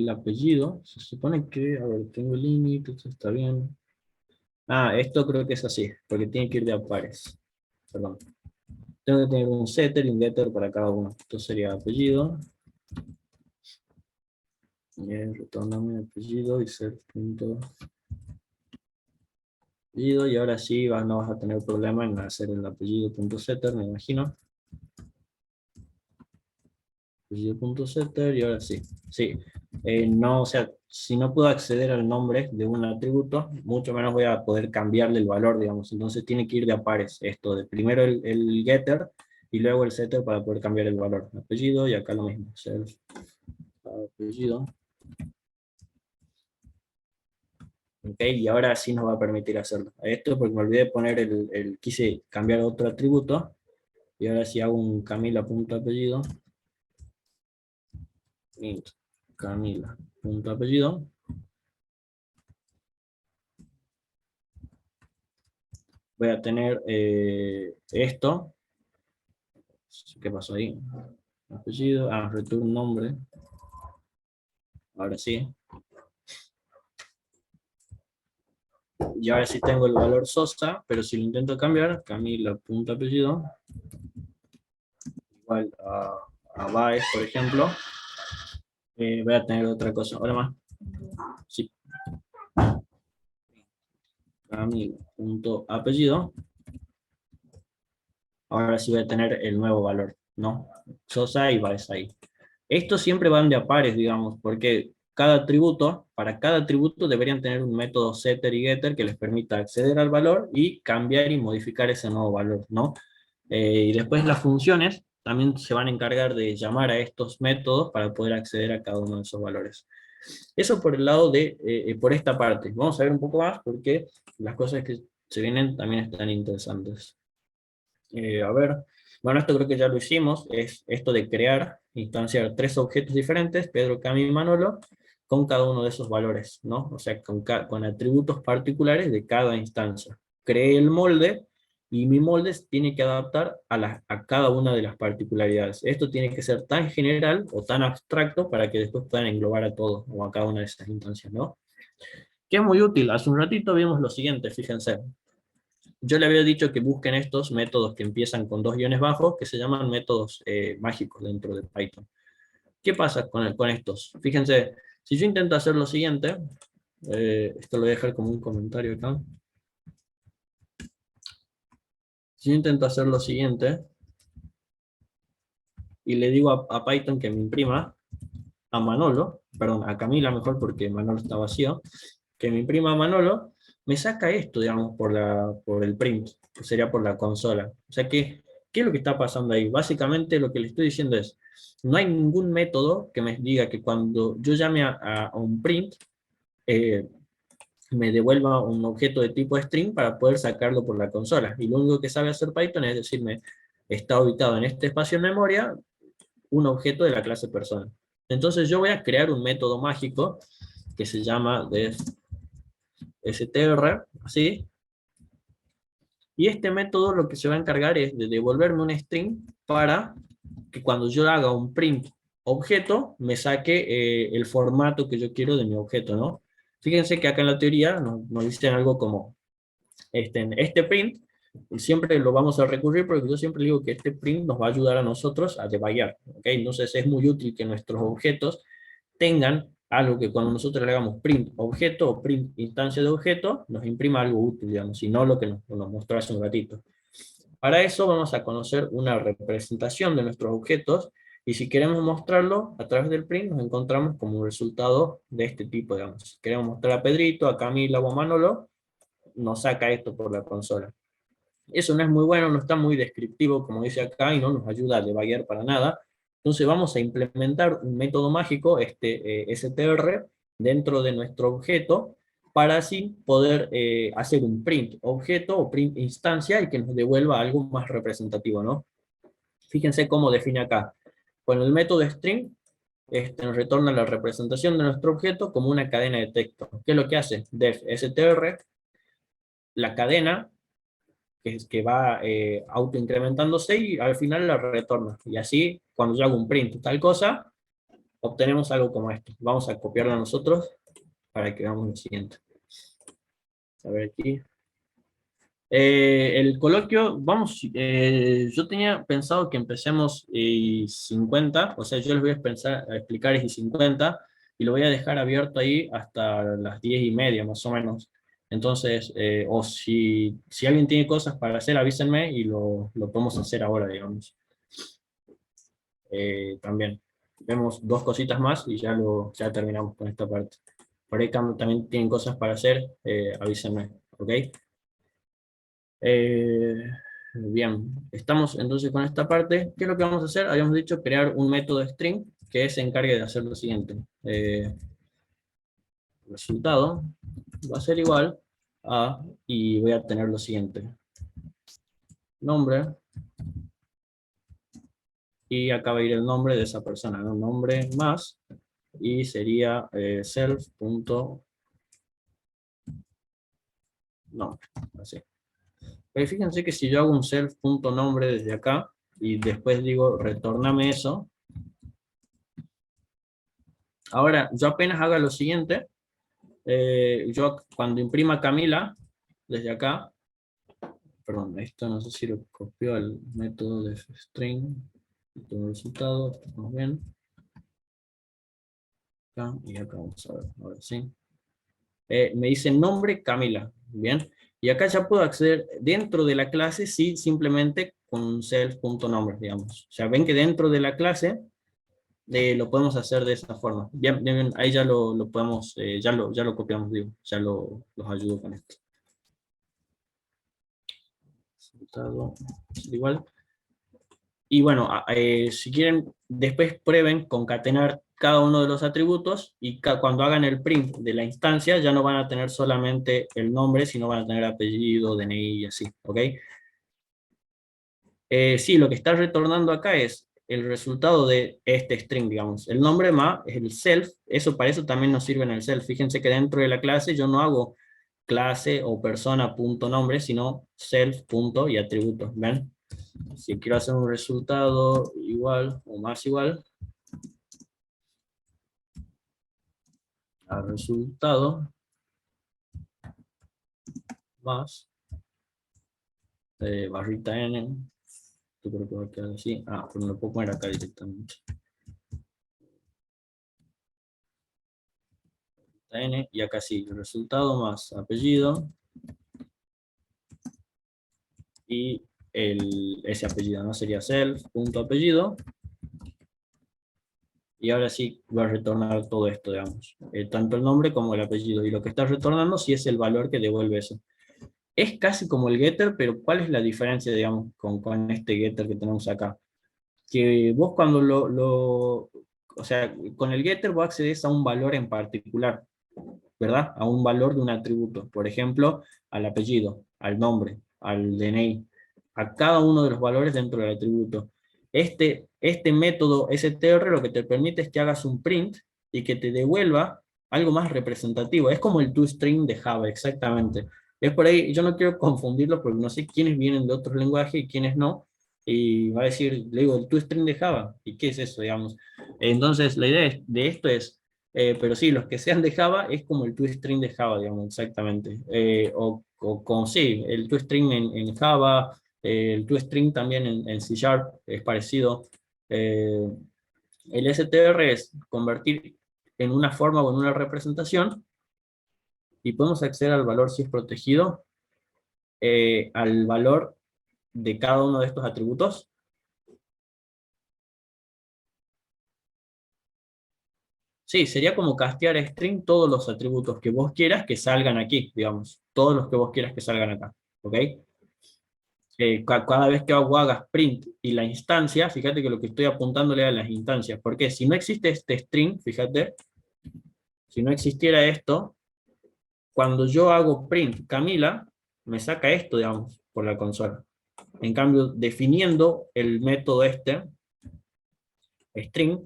Speaker 1: apellido. Se supone que, a ver, tengo el límite, esto está bien. Ah, esto creo que es así, porque tiene que ir de a pares. Perdón. Tengo que tener un setter y un getter para cada uno. Esto sería apellido. Retorname apellido y set punto apellido. Y ahora sí no vas a tener problema en hacer el apellido.setter, me imagino. Apellido.setter y ahora sí. Sí. No, o sea, si no puedo acceder al nombre de un atributo, mucho menos voy a poder cambiarle el valor, digamos. Entonces tiene que ir de a pares esto, de primero el getter y luego el setter para poder cambiar el valor. Apellido y acá lo mismo. Self, apellido. Ok, y ahora sí nos va a permitir hacerlo. Esto porque me olvidé de poner quise cambiar otro atributo, y ahora sí hago un Camila.apellido, int Camila.apellido, voy a tener esto, ¿qué pasó ahí? Apellido, return nombre, ahora sí, y ahora sí tengo el valor Sosa, pero si lo intento cambiar, Camila.apellido, igual a Baez, por ejemplo, voy a tener otra cosa, ahora más, sí, Camila.apellido, ahora sí voy a tener el nuevo valor, ¿no? Sosa y Baez ahí. Estos siempre van de a pares, digamos, porque para cada atributo deberían tener un método setter y getter que les permita acceder al valor y cambiar y modificar ese nuevo valor, ¿no? Y después las funciones también se van a encargar de llamar a estos métodos para poder acceder a cada uno de esos valores. Eso por el lado por esta parte. Vamos a ver un poco más porque las cosas que se vienen también están interesantes. A ver, bueno, esto creo que ya lo hicimos, es esto de crear, instanciar tres objetos diferentes, Pedro, Cami y Manolo, con cada uno de esos valores, ¿no? O sea, con atributos particulares de cada instancia. Creé el molde, y mi molde tiene que adaptar a cada una de las particularidades. Esto tiene que ser tan general o tan abstracto para que después puedan englobar a todos o a cada una de estas instancias, ¿no? Que es muy útil. Hace un ratito vimos lo siguiente, fíjense. Yo le había dicho que busquen estos métodos que empiezan con dos guiones bajos, que se llaman métodos mágicos dentro de Python. ¿Qué pasa con estos? Fíjense, si yo intento hacer lo siguiente, esto lo voy a dejar como un comentario acá. Si yo intento hacer lo siguiente, y le digo a Python que me imprima a Manolo, perdón, a Camila mejor porque Manolo está vacío, que me imprima a Manolo, me saca esto, digamos, por el print, que sería por la consola. O sea que, ¿qué es lo que está pasando ahí? Básicamente lo que le estoy diciendo es, no hay ningún método que me diga que cuando yo llame a un print, eh, me devuelva un objeto de tipo string para poder sacarlo por la consola. Y lo único que sabe hacer Python es decirme, está ubicado en este espacio en memoria, un objeto de la clase persona. Entonces yo voy a crear un método mágico que se llama str, así, y este método lo que se va a encargar es de devolverme un string para que cuando yo haga un print objeto, me saque el formato que yo quiero de mi objeto, ¿no? Fíjense que acá en la teoría nos dicen algo como, este print, siempre lo vamos a recurrir porque yo siempre digo que este print nos va a ayudar a nosotros a debugar, ¿ok? Entonces es muy útil que nuestros objetos tengan algo que cuando nosotros le hagamos print objeto o print instancia de objeto, nos imprima algo útil, digamos, y no lo que nos mostró hace un ratito. Para eso vamos a conocer una representación de nuestros objetos, y si queremos mostrarlo a través del print, nos encontramos como un resultado de este tipo, digamos. Si queremos mostrar a Pedrito, a Camila o a Manolo, nos saca esto por la consola. Eso no es muy bueno, no está muy descriptivo, como dice acá, y no nos ayuda a debugar para nada. Entonces vamos a implementar un método mágico, str, dentro de nuestro objeto, para así poder hacer un print objeto o print instancia y que nos devuelva algo más representativo, ¿no? Fíjense cómo define acá. Con el método string, nos retorna la representación de nuestro objeto como una cadena de texto. ¿Qué es lo que hace? Def str, la cadena, que va autoincrementándose y al final la retorna. Y así, cuando yo hago un print tal cosa, obtenemos algo como esto. Vamos a copiarlo nosotros para que veamos lo siguiente. A ver aquí. El coloquio, vamos, yo tenía pensado que empecemos 50, o sea, yo les voy a explicar y 50, y lo voy a dejar abierto ahí hasta las 10:30, más o menos. Entonces, o si alguien tiene cosas para hacer, avísenme y lo podemos hacer ahora, digamos. También, vemos dos cositas más y ya terminamos con esta parte. Por ahí también tienen cosas para hacer, avísenme, ¿ok? Bien, estamos entonces con esta parte. ¿Qué es lo que vamos a hacer? Habíamos dicho crear un método string que se encargue de hacer lo siguiente. Resultado va a ser igual a, y voy a tener lo siguiente. Nombre, y acá va a ir el nombre de esa persona, ¿no? Nombre más, y sería self.nombre, así. Pero fíjense que si yo hago un self.nombre desde acá, y después digo, retórname eso, ahora, yo apenas haga lo siguiente, yo cuando imprima Camila, desde acá, perdón, esto no sé si lo copió al método de string, el resultado, estamos bien, acá, y acá vamos a ver, ahora sí. Me dice nombre Camila, bien, y acá ya puedo acceder dentro de la clase, sí, simplemente con un self.nombre, digamos. O sea, ven que dentro de la clase lo podemos hacer de esa forma. Bien, bien, bien, ahí ya lo podemos, ya lo copiamos, digo, ya los ayudo con esto. Resultado igual. Y bueno, si quieren, después prueben concatenar cada uno de los atributos y cuando hagan el print de la instancia ya no van a tener solamente el nombre, sino van a tener apellido, DNI y así, ¿ok? Sí, lo que está retornando acá es el resultado de este string, digamos. El nombre más es el self, eso para eso también nos sirve en el self. Fíjense que dentro de la clase yo no hago clase o persona punto nombre, sino self punto y atributos, ¿ven? Si quiero hacer un resultado igual o más igual al resultado más barrita n, yo creo que va a quedar así, pero lo puedo poner acá directamente. N, y acá sí, el resultado más apellido y ese apellido, ¿no? Sería self.apellido. Y ahora sí va a retornar todo esto, digamos. Tanto el nombre como el apellido. Y lo que está retornando sí es el valor que devuelve eso. Es casi como el getter, pero ¿cuál es la diferencia, digamos, con este getter que tenemos acá? Que vos cuando o sea, con el getter vos accedes a un valor en particular, ¿verdad? A un valor de un atributo. Por ejemplo, al apellido, al nombre, al DNI, a cada uno de los valores dentro del atributo. Este método str lo que te permite es que hagas un print y que te devuelva algo más representativo. Es como el toString de Java, exactamente. Es por ahí, yo no quiero confundirlo porque no sé quiénes vienen de otros lenguajes y quiénes no. Y va a decir, le digo, el toString de Java. ¿Y qué es eso, digamos? Entonces, la idea de esto es pero sí, los que sean de Java es como el toString de Java, digamos, exactamente. Sí, el toString en Java, el toString también en C# es parecido. Eh, el str es convertir en una forma o en una representación y podemos acceder al valor si es protegido, al valor de cada uno de estos atributos. Sí, sería como castear a string todos los atributos que vos quieras que salgan aquí, digamos. Todos los que vos quieras que salgan acá. ¿Ok? Cada vez que hagas print y la instancia, fíjate que lo que estoy apuntándole a las instancias. Porque si no existe este string, fíjate, Si no existiera esto, cuando yo hago print Camila, me saca esto, digamos, por la consola. En cambio, definiendo el método string,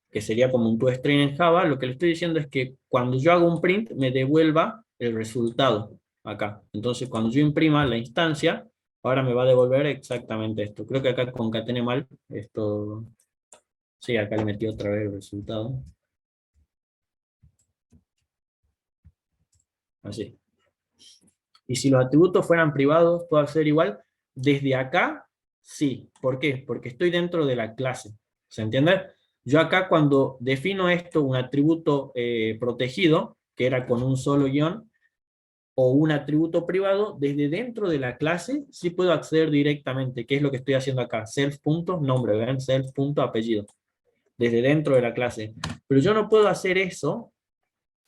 Speaker 1: que sería como un toString en Java, lo que le estoy diciendo es que cuando yo hago un print, me devuelva el resultado acá. Entonces, cuando yo imprima la instancia, ahora me va a devolver exactamente esto. Creo que acá concatené mal esto. Sí, acá le metí otra vez el resultado. Así. Y si los atributos fueran privados, ¿puedo hacer igual? Desde acá, sí. ¿Por qué? Porque estoy dentro de la clase. ¿Se entiende? Yo acá cuando defino esto, un atributo protegido, que era con un solo guión, o un atributo privado, desde dentro de la clase sí puedo acceder directamente, que es lo que estoy haciendo acá. Self.nombre, ¿ven? Self.apellido. Desde dentro de la clase. Pero yo no puedo hacer eso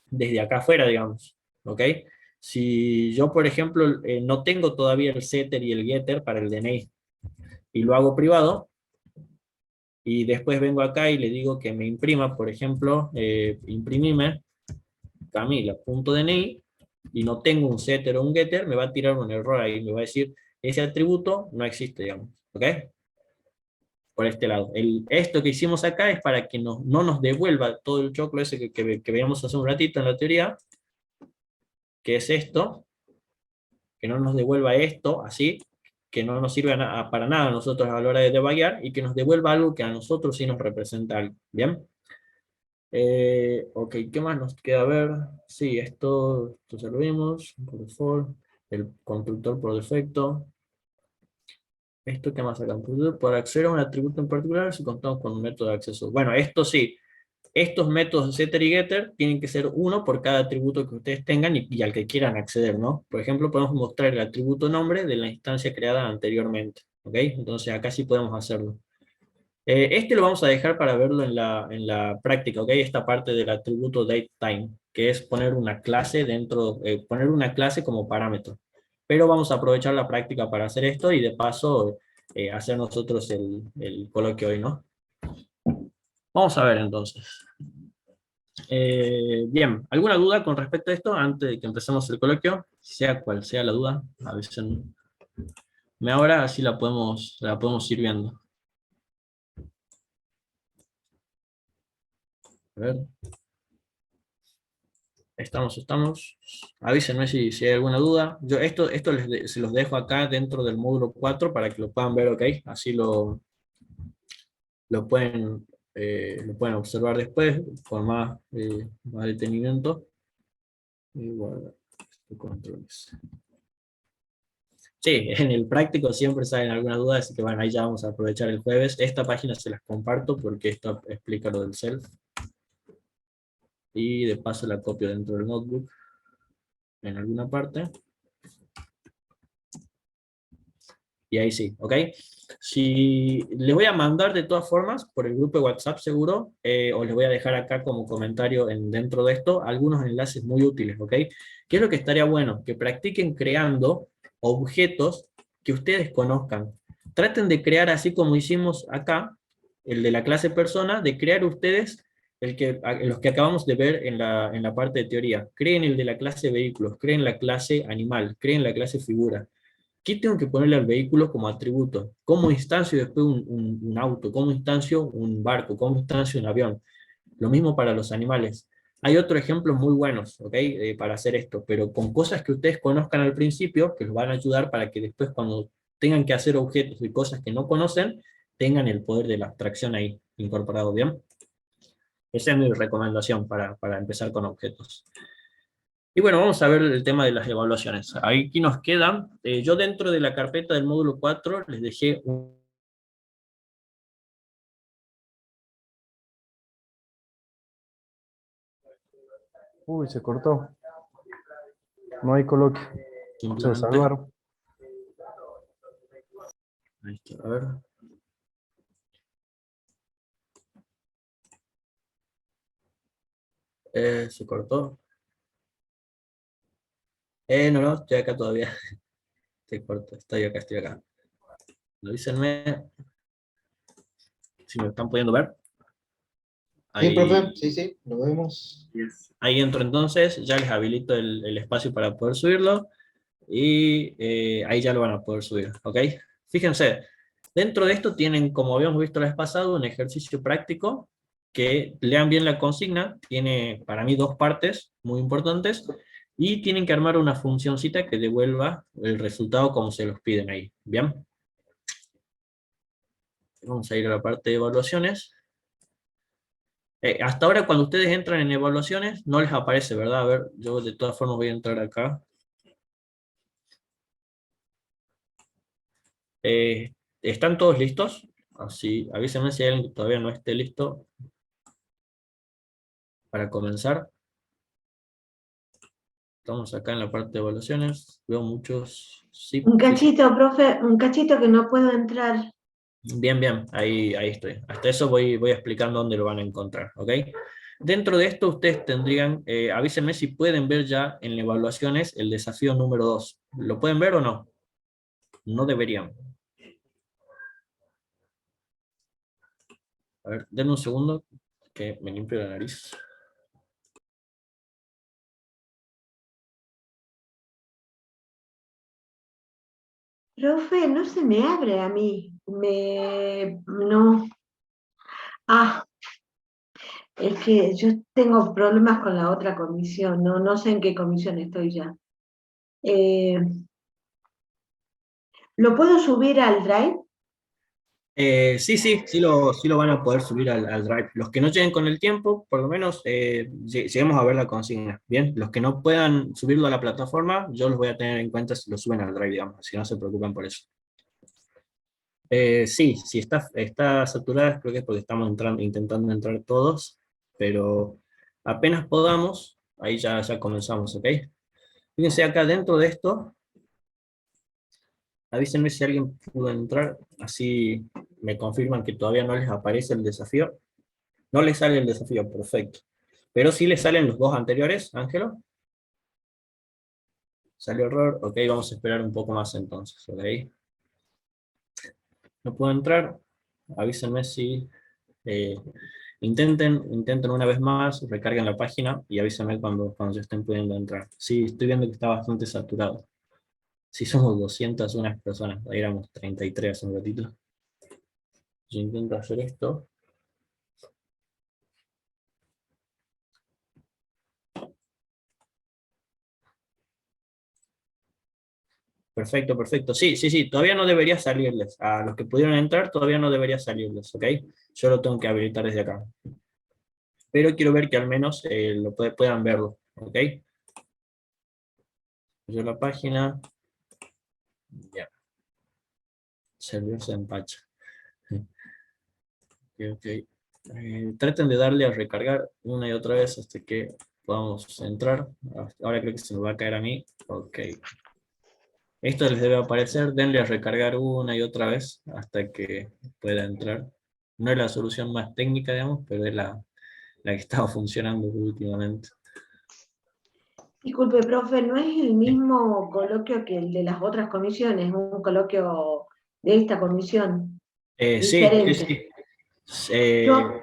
Speaker 1: desde acá afuera, digamos. ¿Ok? Si yo, por ejemplo, no tengo todavía el setter y el getter para el DNI, y lo hago privado, y después vengo acá y le digo que me imprima, por ejemplo, imprimime Camila.dni, y no tengo un setter o un getter, me va a tirar un error ahí, me va a decir, ese atributo no existe, digamos. ¿Ok? Por este lado. Esto que hicimos acá es para que no nos devuelva todo el choclo ese que veíamos hace un ratito en la teoría, que es esto, que no nos devuelva esto así, que no nos sirve para nada a nosotros a la hora de debuguear, y que nos devuelva algo que a nosotros sí nos representa algo. ¿Bien? Ok, ¿qué más nos queda ver? Sí, esto ya lo vimos, por default, el constructor por defecto. Esto, ¿qué más acá? Para acceder a un atributo en particular, si contamos con un método de acceso. Bueno, esto sí, estos métodos de setter y getter tienen que ser uno por cada atributo que ustedes tengan y al que quieran acceder, ¿no? Por ejemplo, podemos mostrar el atributo nombre de la instancia creada anteriormente, ¿ok? Entonces acá sí podemos hacerlo. Este lo vamos a dejar para verlo en la práctica, ¿ok? Esta parte del atributo datetime, que es poner una clase dentro, poner una clase como parámetro. Pero vamos a aprovechar la práctica para hacer esto y de paso hacer nosotros el coloquio hoy, ¿no? Vamos a ver entonces. Bien, ¿alguna duda con respecto a esto antes de que empecemos el coloquio? Sea cual sea la duda, avísenme ahora, así la podemos ir viendo. A ver. Estamos. Avísenme si hay alguna duda. Yo esto se los dejo acá dentro del módulo 4 para que lo puedan ver, ¿ok? Así lo pueden observar después con más detenimiento. Y guardar controles. Sí, en el práctico siempre salen algunas dudas, así que bueno, ahí ya vamos a aprovechar el jueves. Esta página se las comparto porque esto explica lo del self. Y de paso la copio dentro del notebook en alguna parte. Y ahí sí, ¿ok? Si les voy a mandar de todas formas por el grupo de WhatsApp seguro, o les voy a dejar acá como comentario dentro de esto algunos enlaces muy útiles, ¿ok? ¿Qué es lo que estaría bueno? Que practiquen creando objetos que ustedes conozcan. Traten de crear así como hicimos acá, el de la clase persona, de crear ustedes los que acabamos de ver en la parte de teoría. Creen el de la clase vehículos, creen la clase animal, creen la clase figura. ¿Qué tengo que ponerle al vehículo como atributo? ¿Cómo instancio después un auto? ¿Cómo instancio un barco? ¿Cómo instancio un avión? Lo mismo para los animales. Hay otros ejemplos muy buenos, ¿ok? Para hacer esto, pero con cosas que ustedes conozcan al principio, que los van a ayudar para que después cuando tengan que hacer objetos y cosas que no conocen, tengan el poder de la abstracción ahí incorporado, ¿bien? Esa es mi recomendación para empezar con objetos. Y bueno, vamos a ver el tema de las evaluaciones. Aquí nos quedan, yo dentro de la carpeta del módulo 4 les dejé un...
Speaker 3: Uy, se cortó. No hay coloquio. Se
Speaker 1: Simplemente,
Speaker 3: salvaron.
Speaker 1: ahí está, a ver. Se cortó. No, estoy acá todavía. Se cortó, estoy acá. Avísenme si me están pudiendo ver.
Speaker 4: Sí, profe,
Speaker 1: Ahí,
Speaker 4: sí, sí, lo vemos.
Speaker 1: ahí entro entonces, ya les habilito el espacio para poder subirlo, y ahí ya lo van a poder subir, ¿ok? Fíjense, dentro de esto tienen, como habíamos visto la vez pasado, un ejercicio práctico, que lean bien la consigna, tiene para mí dos partes muy importantes, y tienen que armar una funcioncita que devuelva el resultado como se los piden ahí, ¿bien? Vamos a ir a la parte de evaluaciones. Hasta ahora cuando ustedes entran en evaluaciones, no les aparece, ¿verdad? A ver, yo de todas formas voy a entrar acá. ¿Están todos listos? Así, avísenme si hay alguien que todavía no esté listo para comenzar. Estamos acá en la parte de evaluaciones. Veo muchos. Sí,
Speaker 5: Un
Speaker 1: sí, sí.
Speaker 5: cachito, profe, un cachito que no puedo entrar.
Speaker 1: Bien, bien, ahí estoy. Hasta eso voy explicando dónde lo van a encontrar, ¿ok? Dentro de esto ustedes tendrían, avísenme si pueden ver ya en evaluaciones el desafío número 2. ¿Lo pueden ver o no? No deberían. A ver, denme un segundo que me limpio la nariz.
Speaker 5: Profe, no se me abre a mí. No. Ah, es que yo tengo problemas con la otra comisión. No sé en qué comisión estoy ya. Eh, ¿Lo puedo subir al Drive?
Speaker 1: Sí lo van a poder subir al Drive. Los que no lleguen con el tiempo, por lo menos lleguemos a ver la consigna. Bien, los que no puedan subirlo a la plataforma, yo los voy a tener en cuenta si lo suben al Drive, digamos, si no se preocupen por eso. Sí, si está saturada, creo que es porque estamos intentando entrar todos, pero apenas podamos, ahí ya comenzamos, ¿ok? Fíjense acá dentro de esto, avísenme si alguien pudo entrar, así me confirman que todavía no les aparece el desafío. No les sale el desafío, perfecto. Pero sí les salen los dos anteriores, Ángelo. Salió error, ok, vamos a esperar un poco más entonces, ok. No puedo entrar, avísenme si... eh, intenten una vez más, recarguen la página y avísenme cuando ya estén pudiendo entrar. Sí, estoy viendo que está bastante saturado. Sí, somos 201 personas, ahí éramos 33 hace un ratito. Yo intento hacer esto. Perfecto, perfecto. Sí, todavía no debería salirles. A los que pudieron entrar todavía no debería salirles, ¿ok? Yo lo tengo que habilitar desde acá. Pero quiero ver que al menos puedan verlo, ¿ok? Yo la página, ya, servidor se empacha. Ok, ok. Traten de darle a recargar una y otra vez hasta que podamos entrar. Ahora creo que se me va a caer a mí. Ok. Esto les debe aparecer, denle a recargar una y otra vez hasta que pueda entrar. No es la solución más técnica, digamos, pero es la que estaba funcionando últimamente.
Speaker 5: Disculpe, profe, ¿no es el mismo coloquio que el de las otras comisiones? Es un coloquio de esta comisión,
Speaker 1: Sí,
Speaker 5: diferente.
Speaker 1: sí. Eh,
Speaker 5: Yo,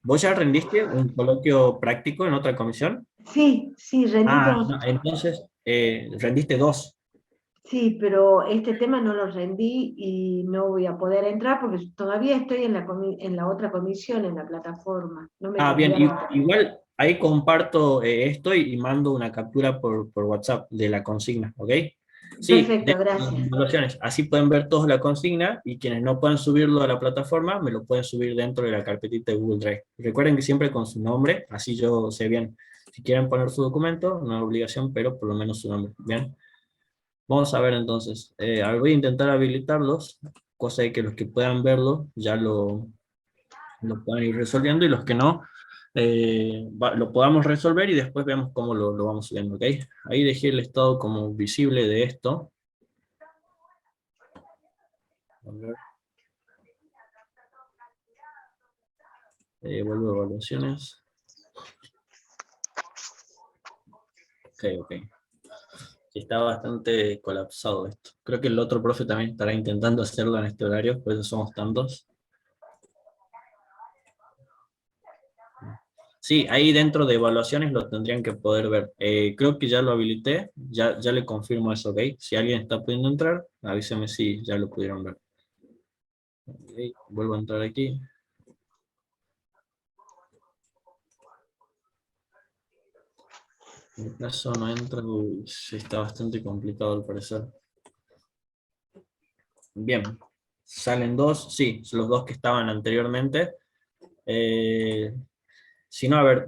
Speaker 1: ¿Vos ya rendiste un coloquio práctico en otra comisión?
Speaker 5: sí, rendí
Speaker 1: Ah,
Speaker 5: dos.
Speaker 1: no, entonces rendiste dos.
Speaker 5: Sí, pero este tema no lo rendí y no voy a poder entrar porque todavía estoy en la otra comisión, en la plataforma. No me
Speaker 1: Ah, bien,
Speaker 5: cambiaron.
Speaker 1: igual ahí comparto esto y mando una captura por WhatsApp de la consigna, ¿ok? Sí,
Speaker 5: Perfecto, gracias.
Speaker 1: evaluaciones. Así pueden ver todos la consigna y quienes no puedan subirlo a la plataforma, me lo pueden subir dentro de la carpetita de Google Drive. Recuerden que siempre con su nombre, así yo sé bien. Si quieren poner su documento, no es obligación, pero por lo menos su nombre, ¿bien? Vamos a ver entonces. Voy a intentar habilitarlos, cosa de que los que puedan verlo ya lo puedan ir resolviendo y los que no, lo podamos resolver y después veamos cómo lo vamos subiendo, ¿ok? Ahí dejé el estado como visible de esto. A ver. Vuelvo a evaluaciones. Ok, ok. Sí, está bastante colapsado esto. Creo que el otro profe también estará intentando hacerlo en este horario, por eso somos tantos. Sí, ahí dentro de evaluaciones lo tendrían que poder ver. Creo que ya lo habilité, ya le confirmo eso, ¿ok? Si alguien está pudiendo entrar, avíseme si ya lo pudieron ver. Ok, vuelvo a entrar aquí. En mi caso no entra, uy, sí, está bastante complicado al parecer. Bien, salen dos, sí, los dos que estaban anteriormente. Eh, si no, a ver,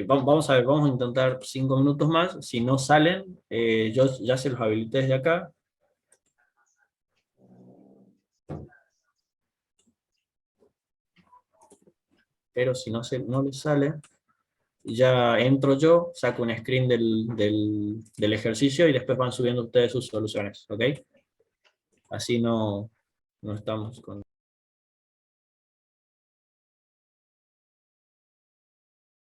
Speaker 1: vamos a ver, vamos a intentar 5 minutos más. Si no salen, yo ya se los habilité desde acá. Pero si no les sale, ya entro yo, saco un screen del ejercicio y después van subiendo ustedes sus soluciones, ¿ok? Así no estamos con...